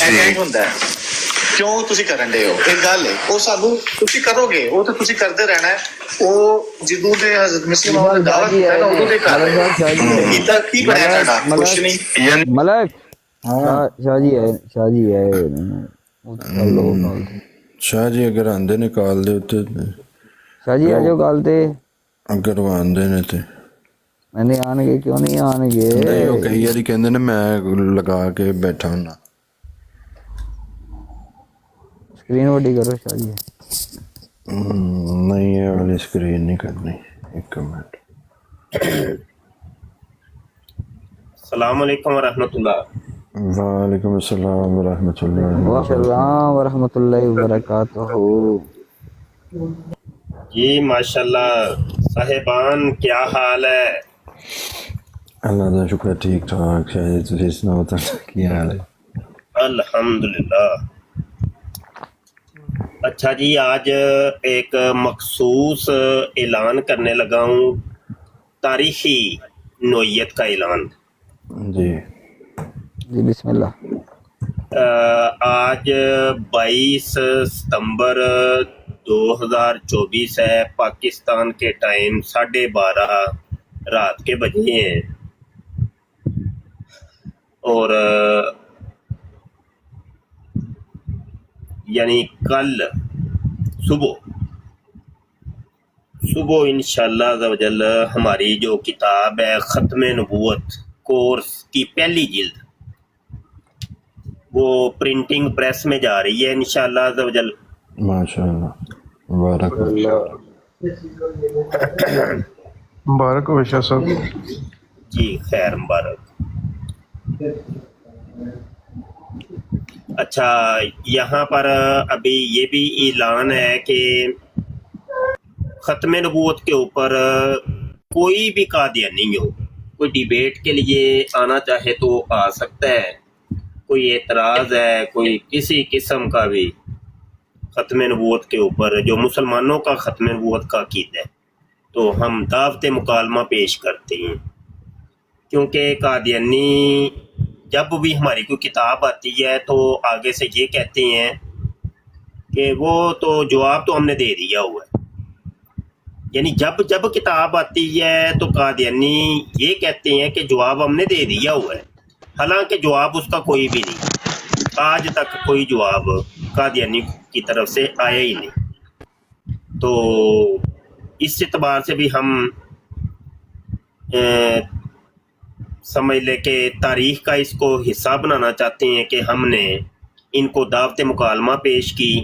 ਐਂ ਹੁੰਦਾ ਕਿਉਂ ਤੁਸੀਂ ਕਰਨ ਦੇ ਹੋ? ਇਹ ਗੱਲ ਹੈ, ਉਹ ਸਾਨੂੰ ਤੁਸੀਂ ਕਰੋਗੇ, ਉਹ ਤਾਂ ਤੁਸੀਂ ਕਰਦੇ ਰਹਿਣਾ ਹੈ। ਉਹ ਜਦੋਂ ਦੇ ਹਜ਼ਰਤ ਮਸੀਹ ਮੌਦ ਨੇ ਦਾਅਵਾ ਕੀਤਾ ਨਾ ਉਦੋਂ ਦੇ ਕਰ ਰਹੇ ਹੋ। ਕੀਤਾ ਕੀ ਬਣਿਆ ਸਾਡਾ? ਕੁਛ ਨਹੀਂ। ملک شاہ جی ہے شاہ جی اگر آندے نے کال دے تے شاہ جی آجو کال تے اگر وہ آندے نے تے میں نے آن گے کیوں نہیں آن گے نہیں وہ کئی یاری کہندے نے میں لگا کے بیٹھا ہونا سکرین وڈی کرو شاہ جی نہیں یہ والی سکرین نہیں کرنی ایک منٹ السلام علیکم ورحمۃ اللہ وعلیکم السلام ورحمۃ اللہ السلام ورحمۃ اللہ وبرکاتہ جی ماشاء اللہ صاحبان کیا حال ہے؟ اللہ کا شکر ٹھیک ٹھاک شاید تسی سناؤ کی حال ہے؟ الحمدللہ۔ اچھا جی آج ایک مخصوص اعلان کرنے لگا ہوں، تاریخی نوعیت کا اعلان۔ جی جی بسم اللہ۔ آج 22 ستمبر 2024 ہے، پاکستان کے ٹائم 12:30 رات کے بجے ہیں، اور یعنی کل صبح انشاءاللہ عز و جل ہماری جو کتاب ہے ختم نبوت کورس کی پہلی جلد وہ پرنٹنگ پریس میں جا رہی ہے انشاءاللہ عز و جل۔ ماشاءاللہ مبارک ہو مبارک ہو شاہ صاحب۔ جی خیر مبارک۔ اچھا یہاں پر ابھی یہ بھی اعلان ہے کہ ختم نبوت کے اوپر کوئی بھی قادیانی ہو، کوئی ڈیبیٹ کے لیے آنا چاہے تو آ سکتا ہے، کوئی اعتراض ہے کوئی کسی قسم کا بھی ختم نبوت کے اوپر جو مسلمانوں کا ختم نبوت کا عقیدہ ہے تو ہم دعوت مکالمہ پیش کرتے ہیں، کیونکہ قادیانی جب بھی ہماری کوئی کتاب آتی ہے تو آگے سے یہ کہتے ہیں کہ وہ تو جواب تو ہم نے دے دیا ہوا ہے، یعنی جب کتاب آتی ہے تو قادیانی یہ کہتے ہیں کہ جواب ہم نے دے دیا ہوا ہے، حالانکہ جواب اس کا کوئی بھی نہیں، آج تک کوئی جواب قادیانی کی طرف سے آیا ہی نہیں۔ تو اس اعتبار سے بھی ہم سمجھ لے کہ تاریخ کا اس کو حصہ بنانا چاہتے ہیں کہ ہم نے ان کو دعوت مکالمہ پیش کی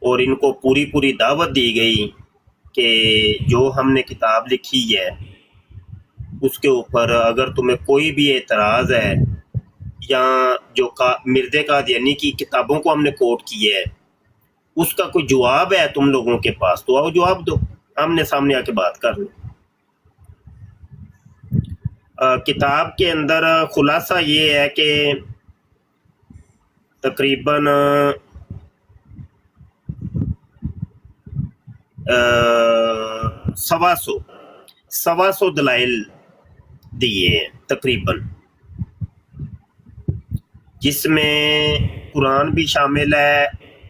اور ان کو پوری دعوت دی گئی کہ جو ہم نے کتاب لکھی ہے اس کے اوپر اگر تمہیں کوئی بھی اعتراض ہے یا جو مرد قادیانی کی کتابوں کو ہم نے کوٹ کیا ہے اس کا کوئی جواب ہے تم لوگوں کے پاس تو آؤ جواب دو، آمنے سامنے آ کے بات کر لو۔ کتاب کے اندر خلاصہ یہ ہے کہ تقریباً 125 دلائل دیے ہیں تقریباً، جس میں قرآن بھی شامل ہے،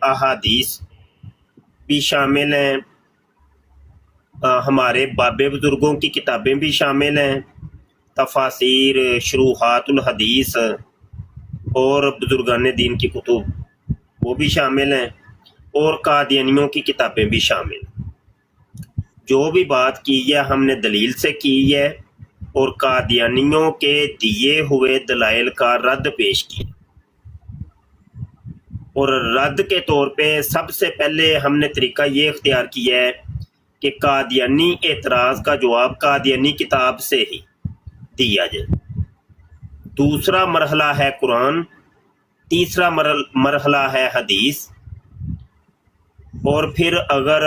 احادیث بھی شامل ہیں، ہمارے باب بزرگوں کی کتابیں بھی شامل ہیں، تفاسیر، شروحات الحدیث اور بزرگان دین کی کتب وہ بھی شامل ہیں، اور قادیانیوں کی کتابیں بھی شامل ہیں۔ جو بھی بات کی ہے ہم نے دلیل سے کی ہے اور قادیانیوں کے دیے ہوئے دلائل کا رد پیش کیا، اور رد کے طور پہ سب سے پہلے ہم نے طریقہ یہ اختیار کیا ہے کہ قادیانی اعتراض کا جواب قادیانی کتاب سے ہی دیا جائے۔ دوسرا مرحلہ ہے قرآن، تیسرا مرحلہ ہے حدیث، اور پھر اگر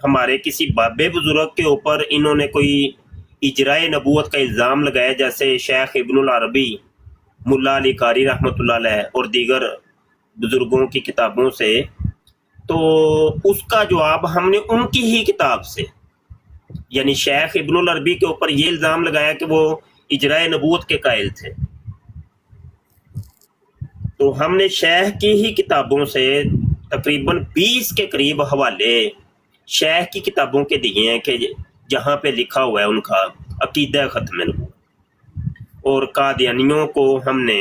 ہمارے کسی باب بزرگ کے اوپر انہوں نے کوئی اجرائے نبوت کا الزام لگایا جیسے شیخ ابن العربی، ملا علی قاری رحمۃ اللہ علیہ اور دیگر بزرگوں کی کتابوں سے، تو اس کا جواب ہم نے ان کی ہی کتاب سے، یعنی شیخ ابن العربی کے اوپر یہ الزام لگایا کہ وہ اجرائے نبوت کے قائل تھے، تو ہم نے شیخ کی ہی کتابوں سے تقریباً 20 کے قریب حوالے شیخ کی کتابوں کے دیے ہیں کہ جہاں پہ لکھا ہوا ہے ان کا عقیدہ ختم نبوت، اور قادیانیوں کو ہم نے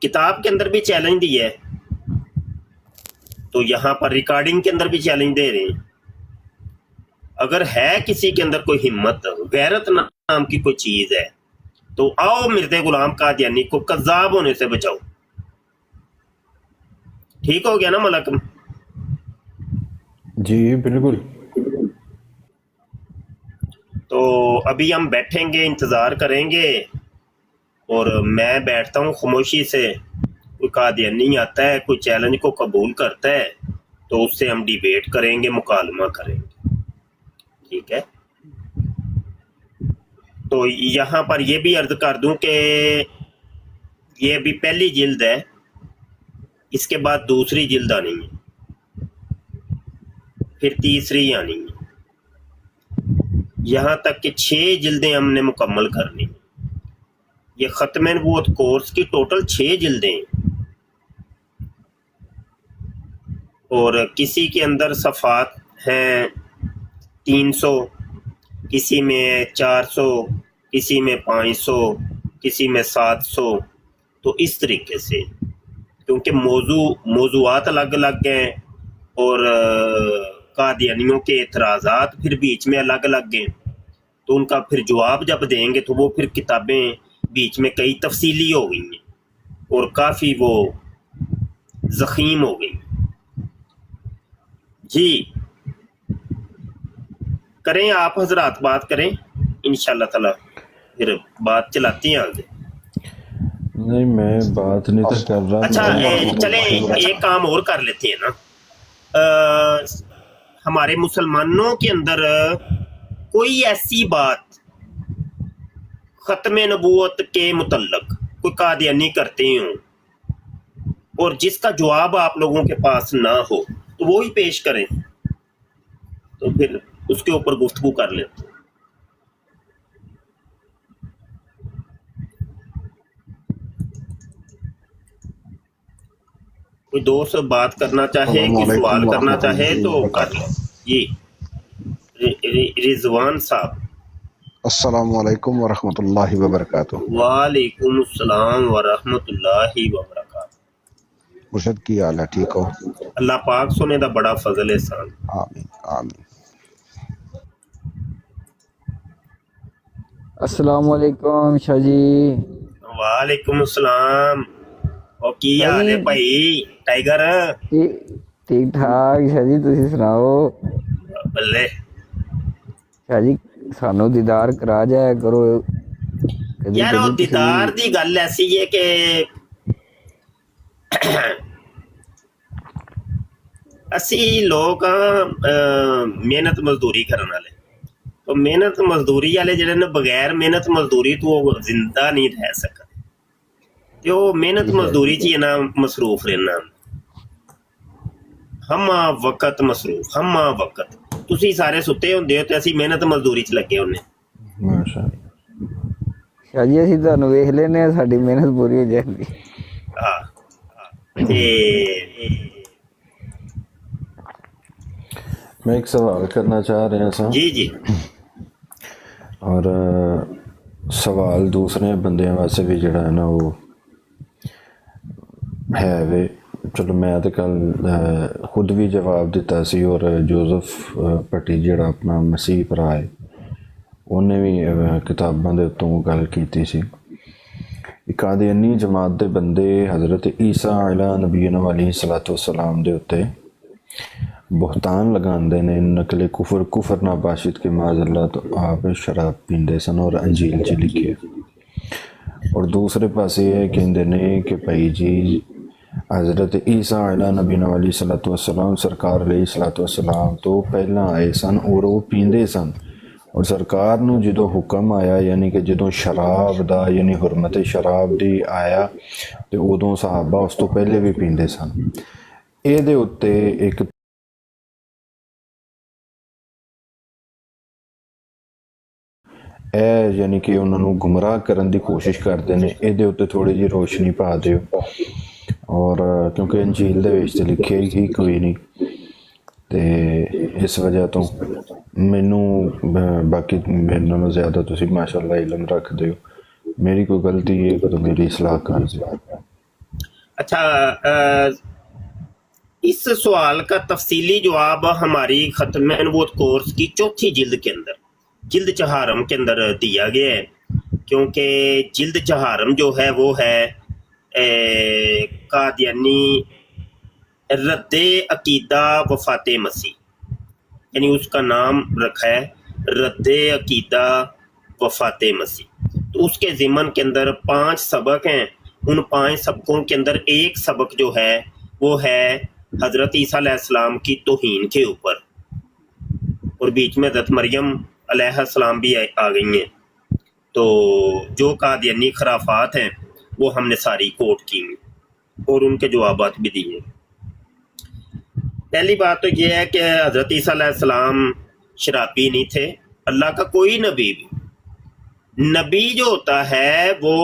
کتاب کے اندر بھی چیلنج دیا ہے، تو یہاں پر ریکارڈنگ کے اندر بھی چیلنج دے رہے ہیں۔ اگر ہے کسی کے اندر کوئی ہمت، غیرت نام کی کوئی چیز ہے، تو آؤ مرزا غلام قادیانی کو کذاب ہونے سے بچاؤ۔ ٹھیک ہو گیا نا ملک؟ جی بالکل۔ تو ابھی ہم بیٹھیں گے، انتظار کریں گے، اور میں بیٹھتا ہوں خاموشی سے۔ کوئی قادیانی آتا ہے، کوئی چیلنج کو قبول کرتا ہے، تو اس سے ہم ڈیبیٹ کریں گے، مکالمہ کریں گے، ٹھیک ہے؟ تو یہاں پر یہ بھی عرض کر دوں کہ یہ ابھی پہلی جلد ہے، اس کے بعد دوسری جلد آنی ہے، پھر تیسری آنی ہے، یہاں تک کہ 6 جلدیں ہم نے مکمل کرنی ہیں۔ یہ ختم نبوت کورس کی ٹوٹل 6 جلدیں ہیں، اور کسی کے اندر صفحات ہیں 300، کسی میں 400، کسی میں 500، کسی میں 700، تو اس طریقے سے، کیونکہ موضوعات الگ الگ ہیں، اور قادیانیوں کے اعتراضات پھر بیچ میں الگ الگ ہیں، تو ان کا پھر جواب جب دیں گے تو وہ پھر کتابیں بیچ میں کئی تفصیلی ہو گئی ہیں اور کافی وہ ضخیم ہو گئی۔ جی کریں آپ حضرات، بات کریں انشاءاللہ تعالی، پھر بات چلاتی ہیں آگے۔ نہیں میں بات نہیں تو کر رہا۔ اچھا چلیں ایک کام اور کر لیتے ہیں نا، ہمارے مسلمانوں کے اندر کوئی ایسی بات ختم نبوت کے متعلق کوئی قادیانی کرتے ہوں اور جس کا جواب آپ لوگوں کے پاس نہ ہو، تو وہی پیش کریں، تو پھر اس کے اوپر گفتگو کر لیتے ہیں۔ کوئی دوست بات کرنا چاہے، کوئی سوال کرنا چاہے تو کر لیں۔ جی رضوان صاحب۔ السلام علیکم ورحمۃ اللہ وبرکاتہ۔ وعلیکم السلام ورحمۃ اللہ وبرکاتہ۔ مرشد کی حال ہے؟ ٹھیک ہو؟ اللہ پاک سونے دا بڑا فضل احسان۔ آمین آمین۔ السلام علیکم شاہ جی۔ وعلیکم السلام۔ اور کی حال ہے بھائی ٹائگر؟ ٹھیک ٹھاک شاہ جی، تسی سناؤ؟ بلے شاہ جی سانو دیدار کرا جایا کرو کدی یار، وہ کدی۔ دیدار دی گل ایسی ہے کہ اسی لوگ محنت مزدوری کرنے والے، تو محنت مزدوری والے جڑے نے بغیر محنت مزدوری تو وہ زندہ نہیں رہ سکتے، تو وہ محنت مزدوری چ نا مصروف رہنا، ہم وقت مصروف، ہم وقت تسی سارے ستے ہوندے ہو تے اسی محنت مزدوری چ لگے ہونے۔ ماشاء اللہ۔ شاہ جی اسی تانوں ویکھ لینے ہیں، ساڈی محنت پوری ہو جاندی۔ ہاں تے میں ایک سوال کرنا چاہ رہا سا، جی جی اور سوال دوسرے بندیاں واسطے بھی جڑا ہے نا وہ ہے وے، چلو میں تو کل خود بھی جواب دیتا سی، اور جوزف پٹی جڑا اپنا مسیح بھرا ہے انہیں بھی کتاباں دے اتوں گل کیتی سی۔ قادیانی جماعت دے بندے حضرت عیسیٰ علیہ نبینا علیہ صلاۃ والسلام دے اتے بہتان لگاندے نے، نقل کفر ناباشد کے معاذ اللہ، تو آپ شراب پیندے سن اور انجیل چ لکھے، اور دوسرے پاسے یہ کہندے نے کہ بھائی جی حضرت عیسیٰ علیہ نبینا علیہ صلاۃ والسلام سرکار علیہ صلاۃ والسلام تو پہلاں آئے سن اور وہ پیندے سن، اور سرکار نو جدو حکم آیا، یعنی کہ جدو شراب دا یعنی حرمت شراب دی آیا، تو ادوں صحابہ اس تو پہلے بھی پیندے سن۔ اے دے اتے ایک ਇਹ ਯਾਨੀ ਕਿ ਉਹਨਾਂ ਨੂੰ ਗੁੰਮਰਾਹ ਕਰਨ ਦੀ ਕੋਸ਼ਿਸ਼ ਕਰਦੇ ਨੇ, ਇਹਦੇ ਉੱਤੇ ਥੋੜ੍ਹੀ ਜਿਹੀ ਰੋਸ਼ਨੀ ਪਾ ਦਿਓ। ਔਰ ਕਿਉਂਕਿ ਅੰਜੀਲ ਦੇ ਵਿੱਚ ਤਾਂ ਲਿਖਿਆ ਹੀ ਕੋਈ ਨਹੀਂ, ਅਤੇ ਇਸ ਵਜ੍ਹਾ ਤੋਂ ਮੈਨੂੰ ਬਾਕੀ ਮੇਰੇ ਨਾਲੋਂ ਜ਼ਿਆਦਾ ਤੁਸੀਂ ਮਾਸ਼ਾਅੱਲਾ ਇਲਮ ਰੱਖਦੇ ਹੋ, میری کوئی غلطی ہے تو میری اصلاح کر دیں۔ اچھا، اس سوال کا تفصیلی جواب ہماری ختم نبوت کورس کی چوتھی جلد کے اندر، جلد چہارم کے اندر دیا گیا ہے، کیونکہ جلد چہارم جو ہے وہ ہے قادیانی رد عقیدہ وفات مسیح، یعنی اس کا نام رکھا ہے رد عقیدہ وفات مسیح۔ تو اس کے ضمن کے اندر 5 سبق ہیں، ان 5 سبقوں کے اندر ایک سبق جو ہے وہ ہے حضرت عیسیٰ علیہ السلام کی توہین کے اوپر، اور بیچ میں حضرت مریم علیہ السلام بھی آ گئی ہیں۔ تو جو قادیانی خرافات ہیں وہ ہم نے ساری کوٹ کی ہیں اور ان کے جوابات بھی دیے۔ پہلی بات تو یہ ہے کہ حضرت عیسیٰ علیہ السلام شرابی نہیں تھے، اللہ کا کوئی نبی بھی، نبی جو ہوتا ہے وہ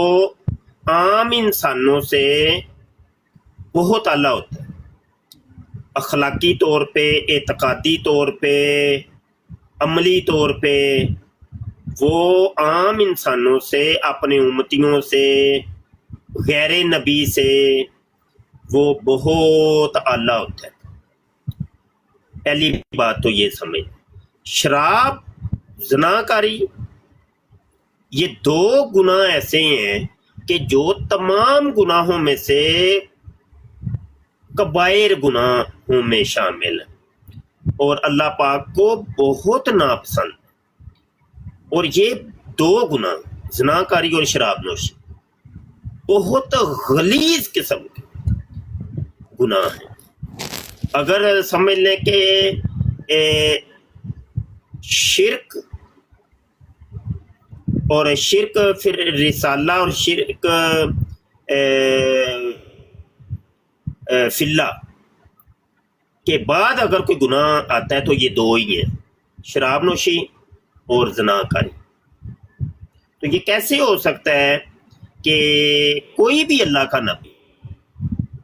عام انسانوں سے بہت اعلیٰ ہوتا ہے، اخلاقی طور پہ، اعتقادی طور پہ، عملی طور پہ وہ عام انسانوں سے، اپنے امتیوں سے، غیر نبی سے وہ بہت اعلیٰ ہوتا ہے۔ پہلی بات تو یہ سمجھ، شراب، زناکاری، یہ 2 گناہ ایسے ہیں کہ جو تمام گناہوں میں سے کبائر گناہوں میں شامل ہیں اور اللہ پاک کو بہت ناپسند، اور یہ 2 گناہ زناکاری اور شراب نوشی بہت غلیظ قسم کے گناہ ہیں۔ اگر سمجھ لیں کہ شرک اور شرک پھر رسالہ اور شرک فی اللہ کے بعد اگر کوئی گناہ آتا ہے تو یہ 2 ہی ہیں، شراب نوشی اور زناکاری۔ تو یہ کیسے ہو سکتا ہے کہ کوئی بھی اللہ کا نبی،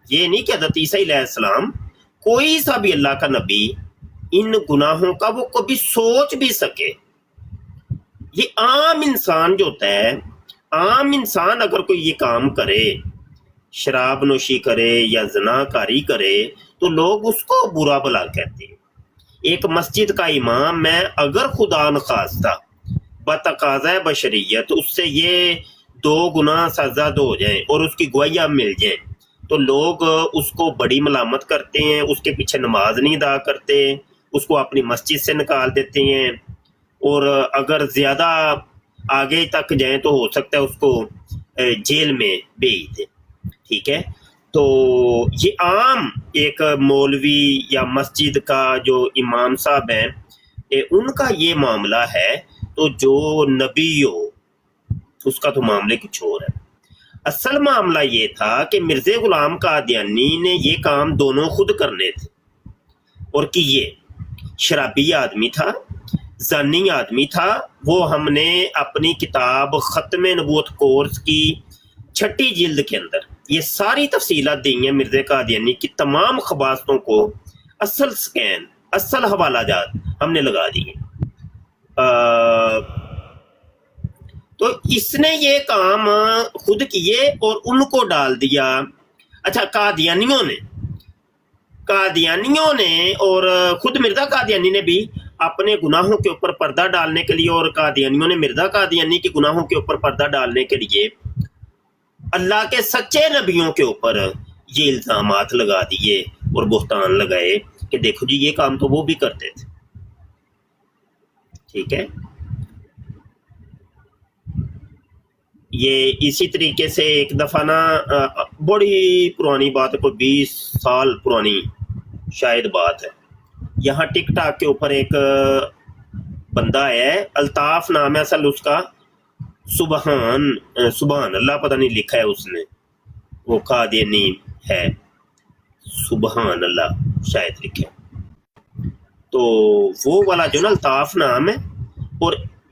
یہ نہیں کہ حضرت عیسیٰ علیہ السلام، کوئی سا بھی اللہ کا نبی ان گناہوں کا وہ کبھی سوچ بھی سکے؟ یہ عام انسان جو ہوتا ہے، عام انسان اگر کوئی یہ کام کرے، شراب نوشی کرے یا زناکاری کرے تو لوگ اس کو برا بھلا کہتے ہیں۔ ایک مسجد کا امام میں اگر خدا نخواستہ بتقاضۂ بشریت اس سے یہ 2 گناہ سرزد ہو جائیں اور اس کی گواہیاں مل جائیں تو لوگ اس کو بڑی ملامت کرتے ہیں، اس کے پیچھے نماز نہیں ادا کرتے، اس کو اپنی مسجد سے نکال دیتے ہیں، اور اگر زیادہ آگے تک جائیں تو ہو سکتا ہے اس کو جیل میں بھیج دیں۔ ٹھیک ہے، تو یہ عام ایک مولوی یا مسجد کا جو امام صاحب ہیں ان کا یہ معاملہ ہے، تو جو نبی ہو اس کا تو معاملے کچھ اور ہے۔ اصل معاملہ یہ تھا کہ مرزا غلام قادیانی نے یہ کام دونوں خود کرنے تھے اور کیے۔ شرابی آدمی تھا، زانی آدمی تھا، وہ ہم نے اپنی کتاب ختم نبوت کورس کی 6ٹھی جلد کے اندر یہ ساری تفصیلات دی ہیں مرزا قادیانی کی تمام خباستوں کو، اصل سکین، اصل حوالہ جات ہم نے لگا دیے۔ تو اس نے یہ کام خود کیے اور ان کو ڈال دیا۔ اچھا، قادیانیوں نے اور خود مرزا قادیانی نے بھی اپنے گناہوں کے اوپر پردہ ڈالنے کے لیے، اور قادیانیوں نے مرزا قادیانی کے گناہوں کے اوپر پردہ ڈالنے کے لیے اللہ کے سچے نبیوں کے اوپر یہ الزامات لگا دیے اور بہتان لگائے کہ دیکھو جی یہ کام تو وہ بھی کرتے تھے۔ ٹھیک ہے، یہ اسی طریقے سے ایک دفعہ نا بڑی پرانی بات ہے، کوئی 20 سال پرانی شاید بات ہے، یہاں ٹک ٹاک کے اوپر ایک بندہ ہے، الطاف نام ہے اصل اس کا، سبحان اللہ پتہ نہیں لکھا ہے اس نے، وہ قادیانی ہے، سبحان اللہ شاید لکھا ہے۔ تو وہ والا جو نا الطاف نام ہے، اور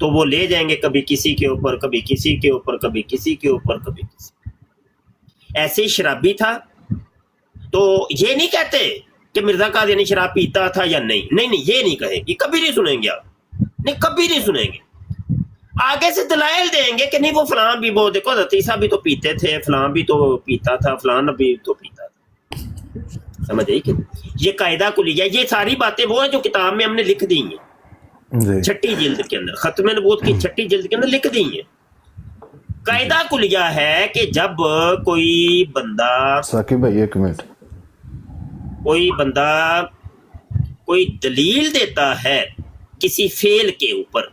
تو وہ لے جائیں گے کبھی کسی کے اوپر، کبھی کسی کے اوپر، کبھی کسی کے اوپر، کبھی کسی. ایسے ہی شرابی تھا تو یہ نہیں کہتے کہ مرزا قادیانی شراب پیتا تھا یا نہیں، نہیں نہیں یہ نہیں کہیں گے، کبھی نہیں سنیں گے آپ، نہیں کبھی نہیں سنیں گے. آگے سے دلائل دیں گے کہ نہیں وہ فلاں بھی، وہ دیکھو عیسیٰ بھی تو پیتے تھے، فلاں بھی تو پیتا تھا، فلاں بھی تو پیتا تھا. سمجھ آئی کہ یہ قاعدہ کلیہ، یہ ساری باتیں وہ ہیں جو کتاب میں ہم نے لکھ دی ہیں، جی 6 جلد کے اندر، ختم نبوت کی 6 جلد کے اندر لکھ دی ہیں. قاعدہ کلیہ ہے کہ جب کوئی بندہ ثاقب بھائی ایک منٹ. کوئی بندہ کوئی دلیل دیتا ہے کسی فعل کے اوپر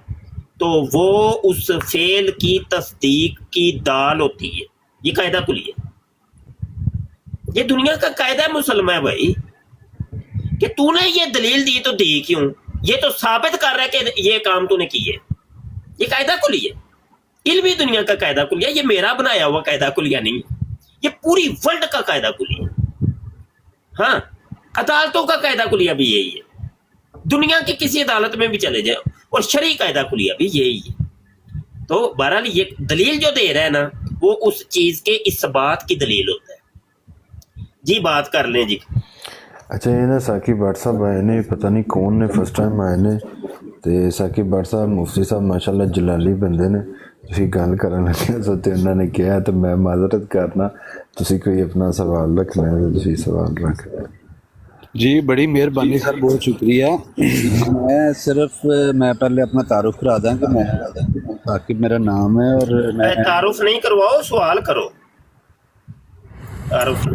تو وہ اس فعل کی تصدیق کی دال ہوتی ہے. یہ قاعدہ کلی ہے، یہ دنیا کا قاعدہ ہے مسلمہ ہے بھائی، کہ تو نے یہ دلیل دی تو دی کیوں، یہ تو ثابت کر رہا ہے کہ یہ کام تو نے کی ہے. یہ قاعدہ کلی ہے، علمی دنیا کا قاعدہ کلی ہے، یہ میرا بنایا ہوا قاعدہ کلیہ نہیں ہے، یہ پوری ورلڈ کا قاعدہ کلی ہے. ہاں عدالتوں کا قاعدہ کلیہ بھی یہی ہے، دنیا کی کسی عدالت میں بھی چلے جائے اور شرعی قاعدہ کلیہ بھی یہی ہے. تو بہرحال یہ دلیل جو دے رہا ہے نا وہ اس چیز کے اثبات کی دلیل ہوتا ہے. جی بات کر لیں جی. اچھا یہ نا ثاقب بٹ صاحب آئے نے، پتہ نہیں کون نے فرسٹ ٹائم آئے نے، تو ثاقب بٹ صاحب مفتی صاحب ماشاء اللہ جلالی بندے نے، تسی گل کرن لگے سو تے انہوں نے کہا تو میں معذرت کرنا، تسی کوئی اپنا سوال رکھنا ہے تو تسی سوال رکھ. جی بڑی مہربانی سر، بہت شکریہ. میں پہلے اپنا تعارف کرا دیں کہ میں ثاقب میرا نام ہے، اور میں تعارف نہیں کرواؤ، سوال کرو. تعارف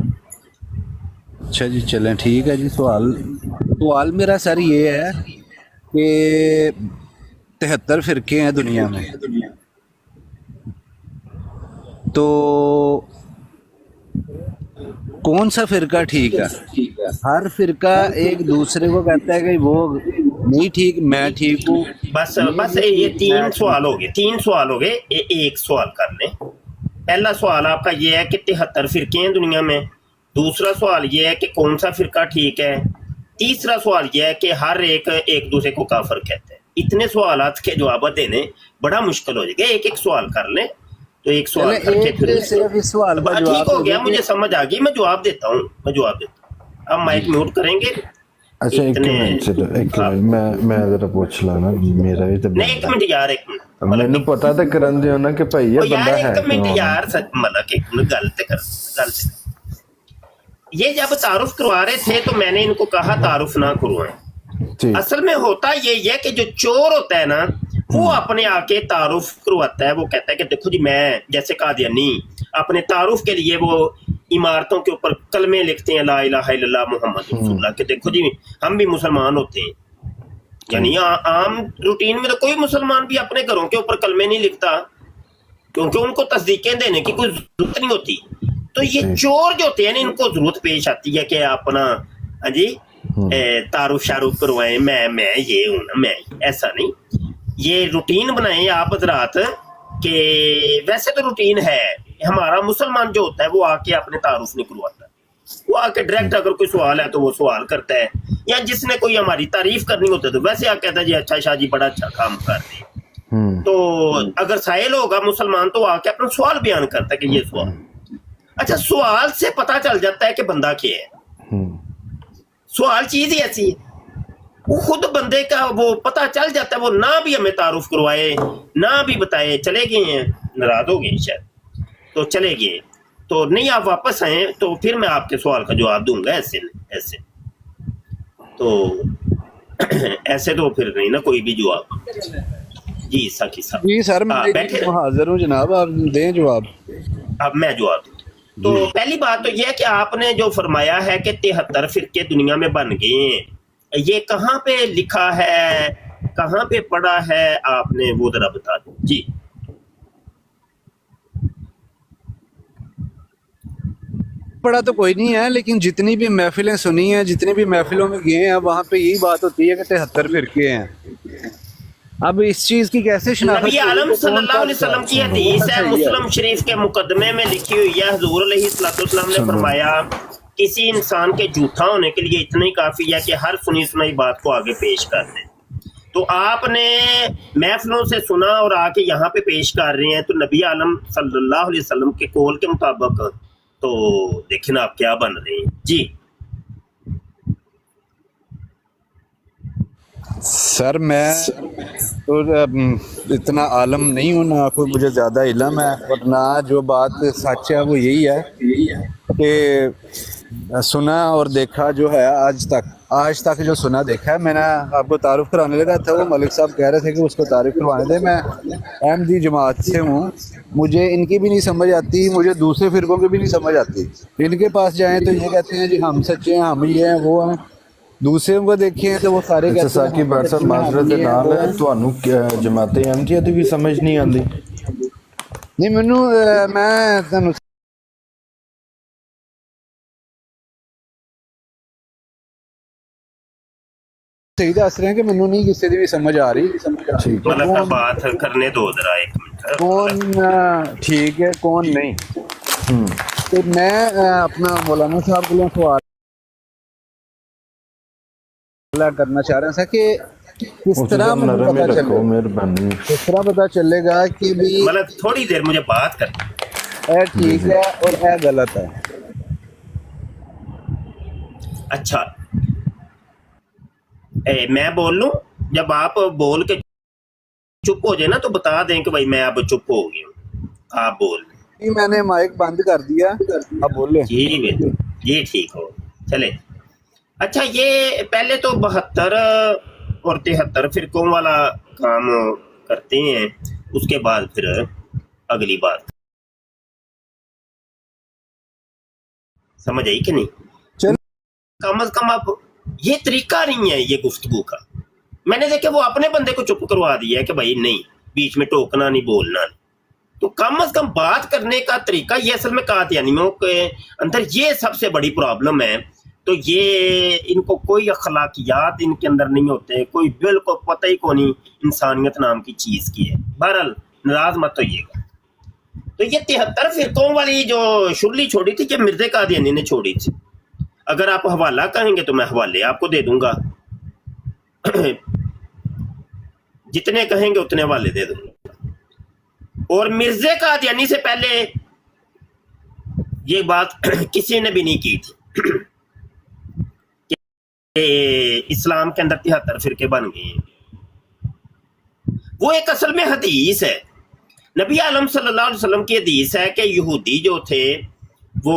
اچھا جی چلیں ٹھیک ہے جی. سوال میرا سر یہ ہے کہ 73 فرقے ہیں دنیا میں، تو کون سا فرقہ ٹھیک ہے؟ ہر فرقہ ایک دوسرے کو کہتا ہے کہ وہ نہیں ٹھیک، میں ٹھیک ہوں. بس یہ 3 سوال ہو گئے، 3 سوال ہو گئے، ایک سوال کر لیں. پہلا سوال آپ کا یہ ہے کہ 73 فرقے ہیں دنیا میں. دوسرا سوال یہ ہے کہ کون سا فرقہ ٹھیک ہے. تیسرا سوال یہ ہے کہ ہر ایک دوسرے کو کافر کہتے ہیں. اتنے سوالات کے جوابات دینے بڑا مشکل ہو جائے گا، ایک سوال کر لیں. تو ایک سوال کر کے پھر ٹھیک ہو گیا، مجھے سمجھ آ گئی، میں جواب دیتا ہوں. اب مائک میوٹ کریں گے. اچھا ایک منٹ چلو، ایک منٹ میں ذرا پوچھ لا نا، میرا بھی تو نہیں ایک منٹ یار، ایک منٹ مینوں پتا تو کرن دیو نا کہ بھائی یہ بندہ ہے. ایک منٹ یار، مطلب ایک منٹ گل تے کر. یہ جب تعارف کروا رہے تھے تو میں نے ان کو کہا تعارف نہ کروائیں. اصل میں ہوتا یہی ہے کہ جو چور ہوتا ہے نا وہ اپنے آ کے تعارف کرواتا ہے. وہ کہتا ہے کہ دیکھو جی میں جیسے قادیانی اپنے تعارف کے لیے وہ عمارتوں کے اوپر کلمے لکھتے ہیں، لا الہ الا اللہ محمد رسول اللہ، کہ دیکھو جی ہم بھی مسلمان ہوتے ہیں. یعنی عام روٹین میں تو کوئی مسلمان بھی اپنے گھروں کے اوپر کلمے نہیں لکھتا کیونکہ ان کو تصدیقیں دینے کی کوئی ضرورت نہیں ہوتی. تو یہ چور جو ہوتے ہیں ان کو ضرورت پیش آتی ہے کہ اپنا جی تعارف شاروف کروائیں، میں یہ ہوں نا، میں ایسا نہیں. یہ روٹین بنائیں آپ حضرات کہ ویسے تو روٹین ہے ہمارا، مسلمان جو ہوتا ہے وہ آ کے اپنے تعارف نہیں کرواتا، وہ آ کے ڈائریکٹ اگر کوئی سوال ہے تو وہ سوال کرتا ہے، یا جس نے کوئی ہماری تعریف کرنی ہوتی ہے تو ویسے آ کہتا ہے جی اچھا شاہ جی بڑا اچھا کام کر رہے ہیں. تو اگر سائل ہوگا مسلمان تو آ کے اپنا سوال بیان کرتا ہے کہ یہ سوال. اچھا سوال سے پتہ چل جاتا ہے کہ بندہ کیا ہے. سوال چیز ہی ایسی ہے، وہ خود بندے کا وہ پتہ چل جاتا ہے. وہ نہ بھی ہمیں تعارف کروائے، نہ بھی بتائے، چلے گئے ہیں، ناراض ہو گئے شاید تو چلے گئے، تو نہیں آپ واپس آئیں تو پھر میں آپ کے سوال کا جواب دوں گا. ایسے تو ایسے تو پھر نہیں نا کوئی بھی جواب. جی ساقی صاحب جی سر میں حاضر ہوں جناب، آپ دیں جواب. اب میں جواب دوں. تو پہلی بات تو یہ ہے کہ آپ نے جو فرمایا ہے کہ 73 فرقے دنیا میں بن گئے ہیں، یہ کہاں پہ لکھا ہے، کہاں پہ پڑھا ہے، آپ نے وہ ذرا بتا دیں. جی پڑھا تو کوئی نہیں ہے، لیکن جتنی بھی محفلیں سنی ہیں، جتنی بھی محفلوں میں گئے ہیں، وہاں پہ یہی بات ہوتی ہے کہ 73 فرقے ہیں. اب اس چیز کی کیسے شناخت؟ نبی عالم صلی اللہ علیہ وسلم کی حدیث ہے، مسلم شریف کے مقدمے میں لکھی ہوئی ہے. حضور علیہ السلام نے فرمایا کسی انسان کے جھوٹا ہونے کے لیے اتنا ہی کافی ہے کہ ہر سنی سنائی بات کو آگے پیش کر دیں. تو آپ نے محفلوں سے سنا اور آ کے یہاں پہ پیش کر رہے ہیں، تو نبی عالم صلی اللہ علیہ وسلم کے قول کے مطابق تو دیکھیں آپ کیا بن رہے ہیں جی۔ سر میں تو اتنا عالم نہیں ہوں، نہ کوئی مجھے زیادہ علم ہے، اور نہ جو بات سچ ہے وہ یہی ہے کہ سنا اور دیکھا جو ہے آج تک جو سنا دیکھا ہے۔ میں نے آپ کو تعارف کرانے لگا تھا، وہ ملک صاحب کہہ رہے تھے کہ اس کو تعارف کروانے دیں۔ میں احمدی جماعت سے ہوں، مجھے ان کی بھی نہیں سمجھ آتی، مجھے دوسرے فرقوں کی بھی نہیں سمجھ آتی۔ ان کے پاس جائیں تو یہ کہتے ہیں جی ہم سچے ہیں، ہم یہ ہیں وہ ہیں، دوسروں کو دیکھیں تو وہ سارے اچھا ساقب بٹ صاحب معذرت دے نال تھانوں جماعت احمدیہ دی بھی سمجھ نہیں آندی؟ نہیں مینوں میں تانوں صحیح دس رہے ہیں کہ مینوں نہیں کسی دی بھی سمجھ آ رہی ٹھیک مطلب کا بات کرنے دو ذرا ایک منٹ۔ کون ٹھیک ہے کون نہیں۔ تو میں اپنا مولانا صاحب کو سوال کرنا چاہ رہا تھا کہ کس طرح مجھے پتا چلے، مہربانی کس طرح پتا چلے گا کہ بھی مطلب تھوڑی دیر مجھے بات کرنی۔ اے ٹھیک ہے اور اے غلط ہے۔ اچھا میں بول لوں، جب آپ بول کے چپ ہو جائے نا تو بتا دیں کہ بھائی میں اب چپ ہو گیا ہوں، آپ بول دیں۔ میں نے مائک بند کر دیا، اب بولے۔ جی جی ٹھیک ہو چلے۔ اچھا یہ پہلے تو 72 اور 73 فرقوں والا کام کرتے ہیں، اس کے بعد پھر اگلی بات سمجھ آئی کہ نہیں؟ کم از کم اب یہ طریقہ نہیں ہے یہ گفتگو کا۔ میں نے دیکھا وہ اپنے بندے کو چپ کروا دیا ہے کہ بھائی نہیں، بیچ میں ٹوکنا نہیں، بولنا نہیں، تو کم از کم بات کرنے کا طریقہ یہ اصل میں قادیانیوں کے اندر یہ سب سے بڑی پرابلم ہے۔ تو یہ ان کو کوئی اخلاقیات ان کے اندر نہیں ہوتے، کوئی بالکل پتہ ہی کو نہیں انسانیت نام کی چیز کی ہے۔ بہرحال ناراض مت ہوئیے گا۔ تو یہ 73 فرقوں والی جو شرلی چھوڑی تھی، یہ مرزا قادیانی نے چھوڑی تھی۔ اگر آپ حوالہ کہیں گے تو میں حوالے آپ کو دے دوں گا، جتنے کہیں گے اتنے حوالے دے دوں گا۔ اور مرزا قادیانی سے پہلے یہ بات کسی نے بھی نہیں کی تھی کہ اسلام کے اندر 73 فرقے بن گئے ہیں۔ وہ ایک اصل میں حدیث ہے، نبی عالم صلی اللہ علیہ وسلم کی حدیث ہے کہ یہودی جو تھے وہ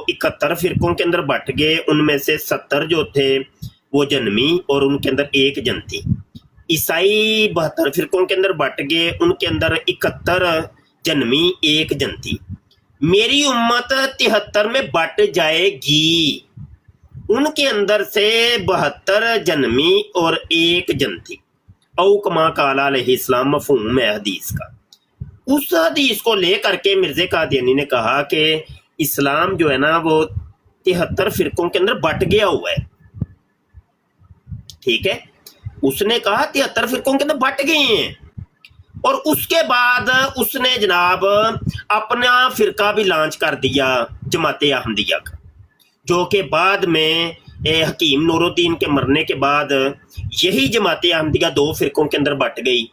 71 فرقوں کے اندر بٹ گئے، ان میں سے 70 جو تھے وہ جنمی اور ان کے اندر ایک جنتی۔ عیسائی 72 فرقوں کے اندر بٹ گئے، ان کے اندر 71 جنمی ایک جنتی۔ میری امت 73 میں بٹ جائے گی، ان کے اندر سے 72 جنمی اور ایک جنتی، او کما قال علیہ السلام، مفہوم ہے حدیث کا۔ اس حدیث کو لے کر کے مرزا قادیانی نے کہا کہ اسلام جو ہے نا وہ 73 فرقوں کے اندر بٹ گیا ہوا ہے۔ ٹھیک ہے، اس نے کہا 73 فرقوں کے اندر بٹ گئے ہیں، اور اس کے بعد اس نے جناب اپنا فرقہ بھی لانچ کر دیا جماعت احمدیہ کا، جو کہ بعد میں حکیم نور الدین کے مرنے کے بعد یہی جماعت احمدیہ 2 فرقوں کے اندر بٹ گئی،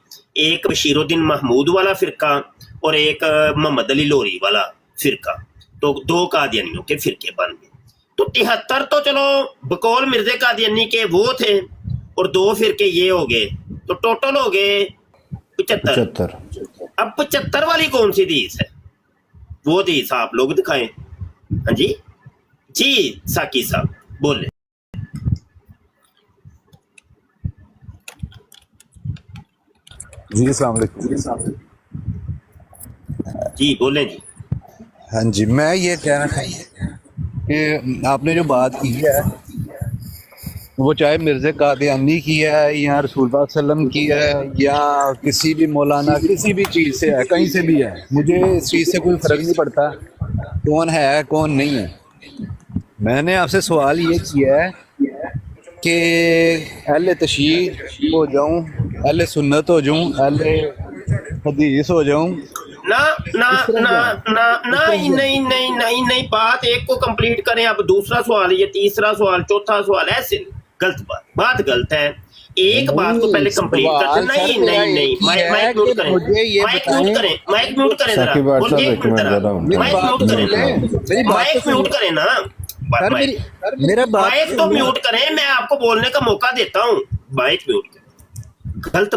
ایک بشیر الدین محمود والا فرقہ اور ایک محمد علی لوری والا فرقہ، تو 2 قادیانیوں کے فرقے بن گئے۔ تو 73 تو چلو بقول مرزا قادیانی کے وہ تھے، اور 2 فرقے یہ ہو گئے، تو ٹوٹل ہو گئے 75۔ اب 75 والی کون سی حدیث ہے؟ وہ حدیث آپ لوگ دکھائیں۔ ہاں جی جی ساکی صاحب بولیں۔ جی السلام علیکم۔ جی بولیں جی۔ ہاں جی میں یہ کہنا چاہیے کہ آپ نے جو بات کی ہے وہ چاہے مرزا قادیانی کی ہے یا رسول اللہ صلی اللہ علیہ وسلم کی ہے یا کسی بھی مولانا کسی بھی چیز سے ہے، کہیں سے بھی ہے، مجھے اس چیز سے کوئی فرق نہیں پڑتا کون ہے کون نہیں ہے۔ میں نے آپ سے سوال یہ کیا ہے کہ اہل تشیع ہو جاؤں، اہل سنت ہو جاؤں، اہل حدیث ہو جاؤں، نہیں بات ایک کو کمپلیٹ کریں، اب دوسرا سوال، یہ تیسرا سوال، چوتھا سوال، ایسے غلط بات غلط ہے۔ ایک بات کو پہلے کمپلیٹ کر دیں. نہیں مائک میوٹ کریں, مائک میوٹ کریں ذرا, مائک میوٹ کریں نا, مائک میوٹ کریں نا, مائک تو میوٹ کریں, میں آپ کو بولنے کا موقع دیتا ہوں. مائک میوٹ کریں, غلط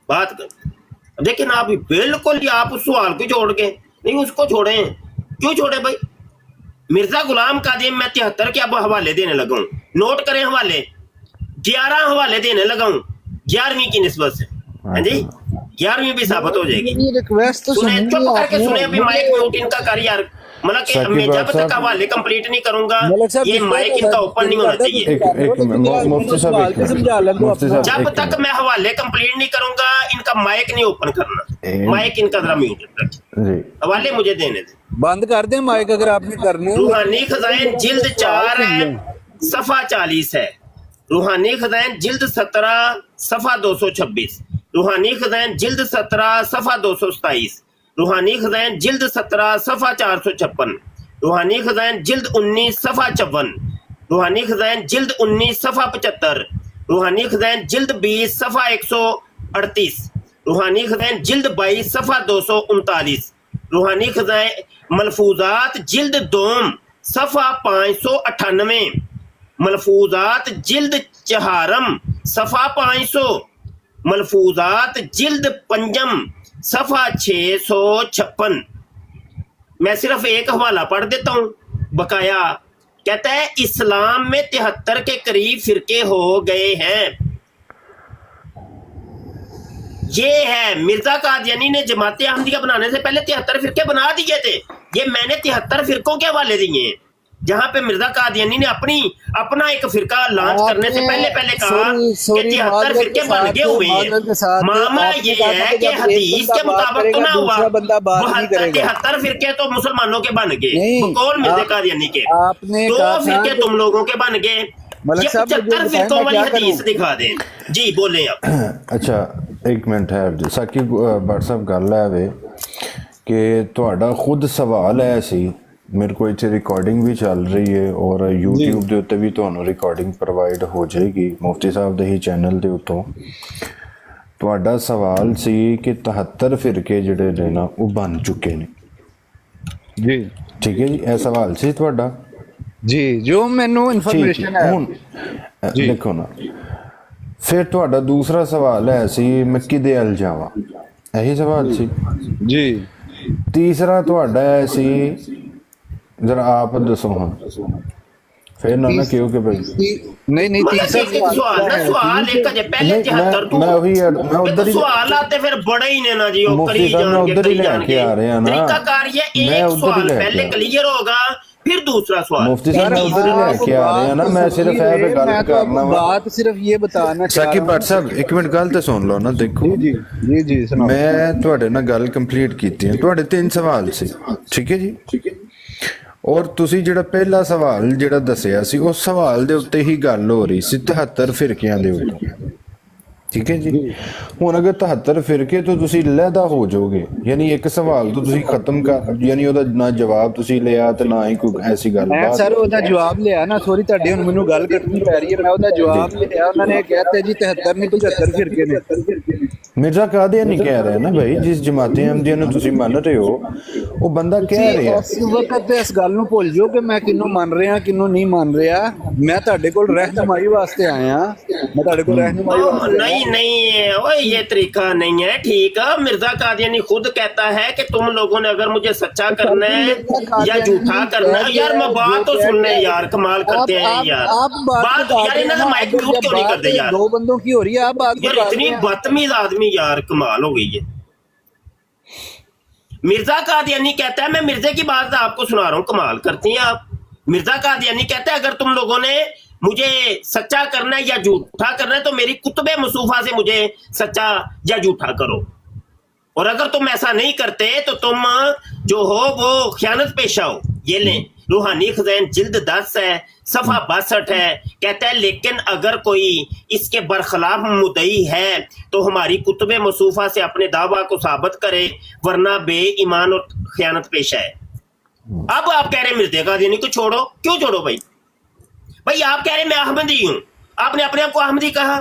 بات کر. لیکن آپ بالکل ہی آپ اس سوال کو چھوڑ کے نہیں, اس کو چھوڑیں. کیوں چھوڑے بھائی؟ مرزا غلام قادم میں 73 کے اب حوالے دینے لگا ہوں, نوٹ کریں حوالے, 11 حوالے دینے لگا ہوں 11ویں کی نسبت سے. ہاں جی 11ویں بھی ثابت ہو جائے گی. سنیں, چپ کر کے سنیں, ابھی مائک میوٹ ان کا کر یار. مطلب کہ میں جب تک حوالے کمپلیٹ نہیں کروں گا یہ مائک ان کا اوپن نہیں ہونا چاہیے. جب تک میں حوالے کمپلیٹ نہیں کروں گا ان کا مائک نہیں اوپن کرنا. مائک ان کا ذرا میوٹ رکھیں, حوالے مجھے دینے دیں. بند کر دیں مائک اگر آپ نے کرنے. روحانی خزائن جلد 4 ہے, صفحہ 40 ہے. روحانی خزائن جلد 17 صفحہ 226. روحانی خزائن جلد 17 صفحہ 227. روحانی خزائن جلد 17 صفحہ 456. روحانی خزائن جلد 19 صفحہ 54. روحانی خزائن جلد 19 صفحہ 75. روحانی خزائن جلد 20 صفحہ 138. روحانی خزائن جلد 22 صفحہ 239. روحانی خزائن ملفوظات جلد 2 صفحہ 598. ملفوظات جلد 4 صفحہ 500. ملفوظات جلد 5 صفحہ 656. میں صرف ایک حوالہ پڑھ دیتا ہوں. بقایا کہتا ہے اسلام میں 73 کے قریب فرقے ہو گئے ہیں. یہ ہے مرزا قادیانی نے جماعت احمدیہ بنانے سے پہلے 73 فرقے بنا دیے تھے. یہ میں نے 73 فرقوں کے حوالے دیے ہیں جہاں پہ مرزا قادیانی نے اپنا ایک فرقہ لانچ کرنے سے پہلے کہا کہ 73 فرقے بن گئے ہوئے ہیں. معاملہ یہ ہے کہ حدیث کے مطابق تو نہ ہوا, 73 فرقے تو مسلمانوں کے بن گئے بقول مرزا قادیانی کے, 2 فرقے تم لوگوں کے بن گئے. 75 فرقوں والی حدیث دکھا دیں. جی بولیں آپ. اچھا ایک منٹ ہے ثاقب بٹ صاحب, گل ہے کہ تہاڈا خود سوال ہے سی, میرے کو اتنے ریکارڈنگ بھی چل رہی ہے اور یوٹیوب دے اتنے بھی تمہیں ریکارڈنگ پرووائڈ ہو جائے گی مفتی صاحب دے ہی چینل دے اتوں. تہاڈا سوال سی کہ 73 فرقے جڑے نے نا وہ بن چکے نے. جی ٹھیک ہے جی, یہ سوال سی تہاڈا. جی جو مینوں انفارمیشن ہے. ہن دیکھو نا, پھر تہاڈا دوسرا سوال ہے سی میں کدے ال جاواں, یہی سوال سی. جی تیسرا تہاڈا ہے سی, ذرا آپ دسو. ہاں پھر نہ کہو کہ بھائی نہیں تیسرا سوال ایک ہے پہلے 73 تو میں وہی میں ادھر ہی سوال آتے پھر بڑے ہی نے نا جی, وہ مفتی صاحب میں ادھر ہی لے کے آ رہے ہیں نا. طریقہ کار یہ ایک سوال پہلے کلیئر ہوگا پھر دوسرا سوال. مفتی صاحب میں ادھر ہی لے کے آ رہے ہیں نا, میں صرف ہے پہ گل کرنا. بات صرف یہ بتانا ثاقب بٹ صاحب ایک منٹ گل تے سن لو نا. دیکھو جی میں تواڈے نال گل کمپلیٹ کیتی ہے, تواڈے 3 سوال سی. ٹھیک ہے جی, اور تسی جڑا پہلا سوال جڑا دسیا سی اس سوال دے اتنے ہی گل ہو رہی سی 73 فرقیاں دے اوپر. ٹھیک ہے جی, ہن اگر 73 فرقے تو تسی علیحدہ ہو جاؤ گے, یعنی ایک سوال تو تسی ختم کر, یعنی او دا نہ جواب تسی لیا تے نہ ہی کوئی ایسی گل میں بات. سر او دا جواب لیا نا, سوری تہاڈی ہن مینوں گل کرنی پی رہی ہے. میں او دا جواب لیا, انہوں نے کہتے جی 73 نہیں 75 فرقے نے. مرزا قادیانی کہہ رہے ہیں نا بھائی, جس جماعت احمدیہ نوں تسی من رہے ہو وہ بندہ کہہ رہے ہیں. اس وقت اس گل نوں بھول جاؤ کہ میں کنوں من رہا کنوں نہیں من رہا. میں تہاڈے کول رہنمائی واسطے آیا, میں تہاڈے کول رہنمائی واسطے نہیں یہ طریقہ نہیں ہے. ٹھیک ہے, مرزا قادیانی خود کہتا ہے کہ تم لوگوں نے اگر مجھے سچا کرنا ہے یا جھوٹا کرنا ہے. یار میں بات تو سن لیں یار, کمال کرتے ہیں یار. بات یار انہوں نے مائک میوٹ کیوں نہیں کرتے یار, 2 بندوں کی ہو رہی ہے آپ بات یار اتنی بدتمیز آدمی یار, کمال ہو گئی ہے. مرزا قادیانی کہتا ہے, میں مرزے کی بات آپ کو سنا رہا ہوں, کمال کرتی ہیں آپ. مرزا قادیانی کہتا ہے اگر تم لوگوں نے مجھے سچا کرنا ہے یا جھوٹا کرنا ہے تو میری کتب مصوفہ سے مجھے سچا یا جھوٹا کرو, اور اگر تم ایسا نہیں کرتے تو تم جو ہو وہ خیانت پیشہ ہو. یہ لیں روحانی خزائن جلد 10 ہے صفحہ 62 ہے. کہتا ہے لیکن اگر کوئی اس کے برخلاف مدعی ہے تو ہماری کتب مصوفہ سے اپنے دعویٰ کو ثابت کرے, ورنہ بے ایمان اور خیانت پیشہ ہے. اب آپ کہہ رہے ہیں مرزا قادیانی کو چھوڑو, کیوں چھوڑو بھائی؟ آپ کہہ رہے ہیں میں احمدی ہوں, آپ نے اپنے آپ کو احمدی کہا,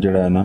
ਜਿਹੜਾ ਹੈ ਨਾ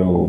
ਉਹ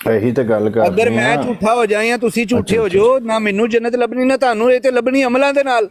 ਇਹੀ ਤੇ ਗੱਲ ਕਰਦੇ ਆ। ਅਗਰ ਮੈਂ ਝੂਠਾ ਹੋ ਜਾਏ ਜਾਂ ਤੁਸੀਂ ਝੂਠੇ ਹੋ ਜਾਓ, ਨਾ ਮੈਨੂੰ ਜੰਨਤ ਲੱਭਣੀ ਨਾ ਤੁਹਾਨੂੰ, ਇਹ ਤੇ ਲੱਭਣੀ ਅਮਲਾਂ ਦੇ ਨਾਲ।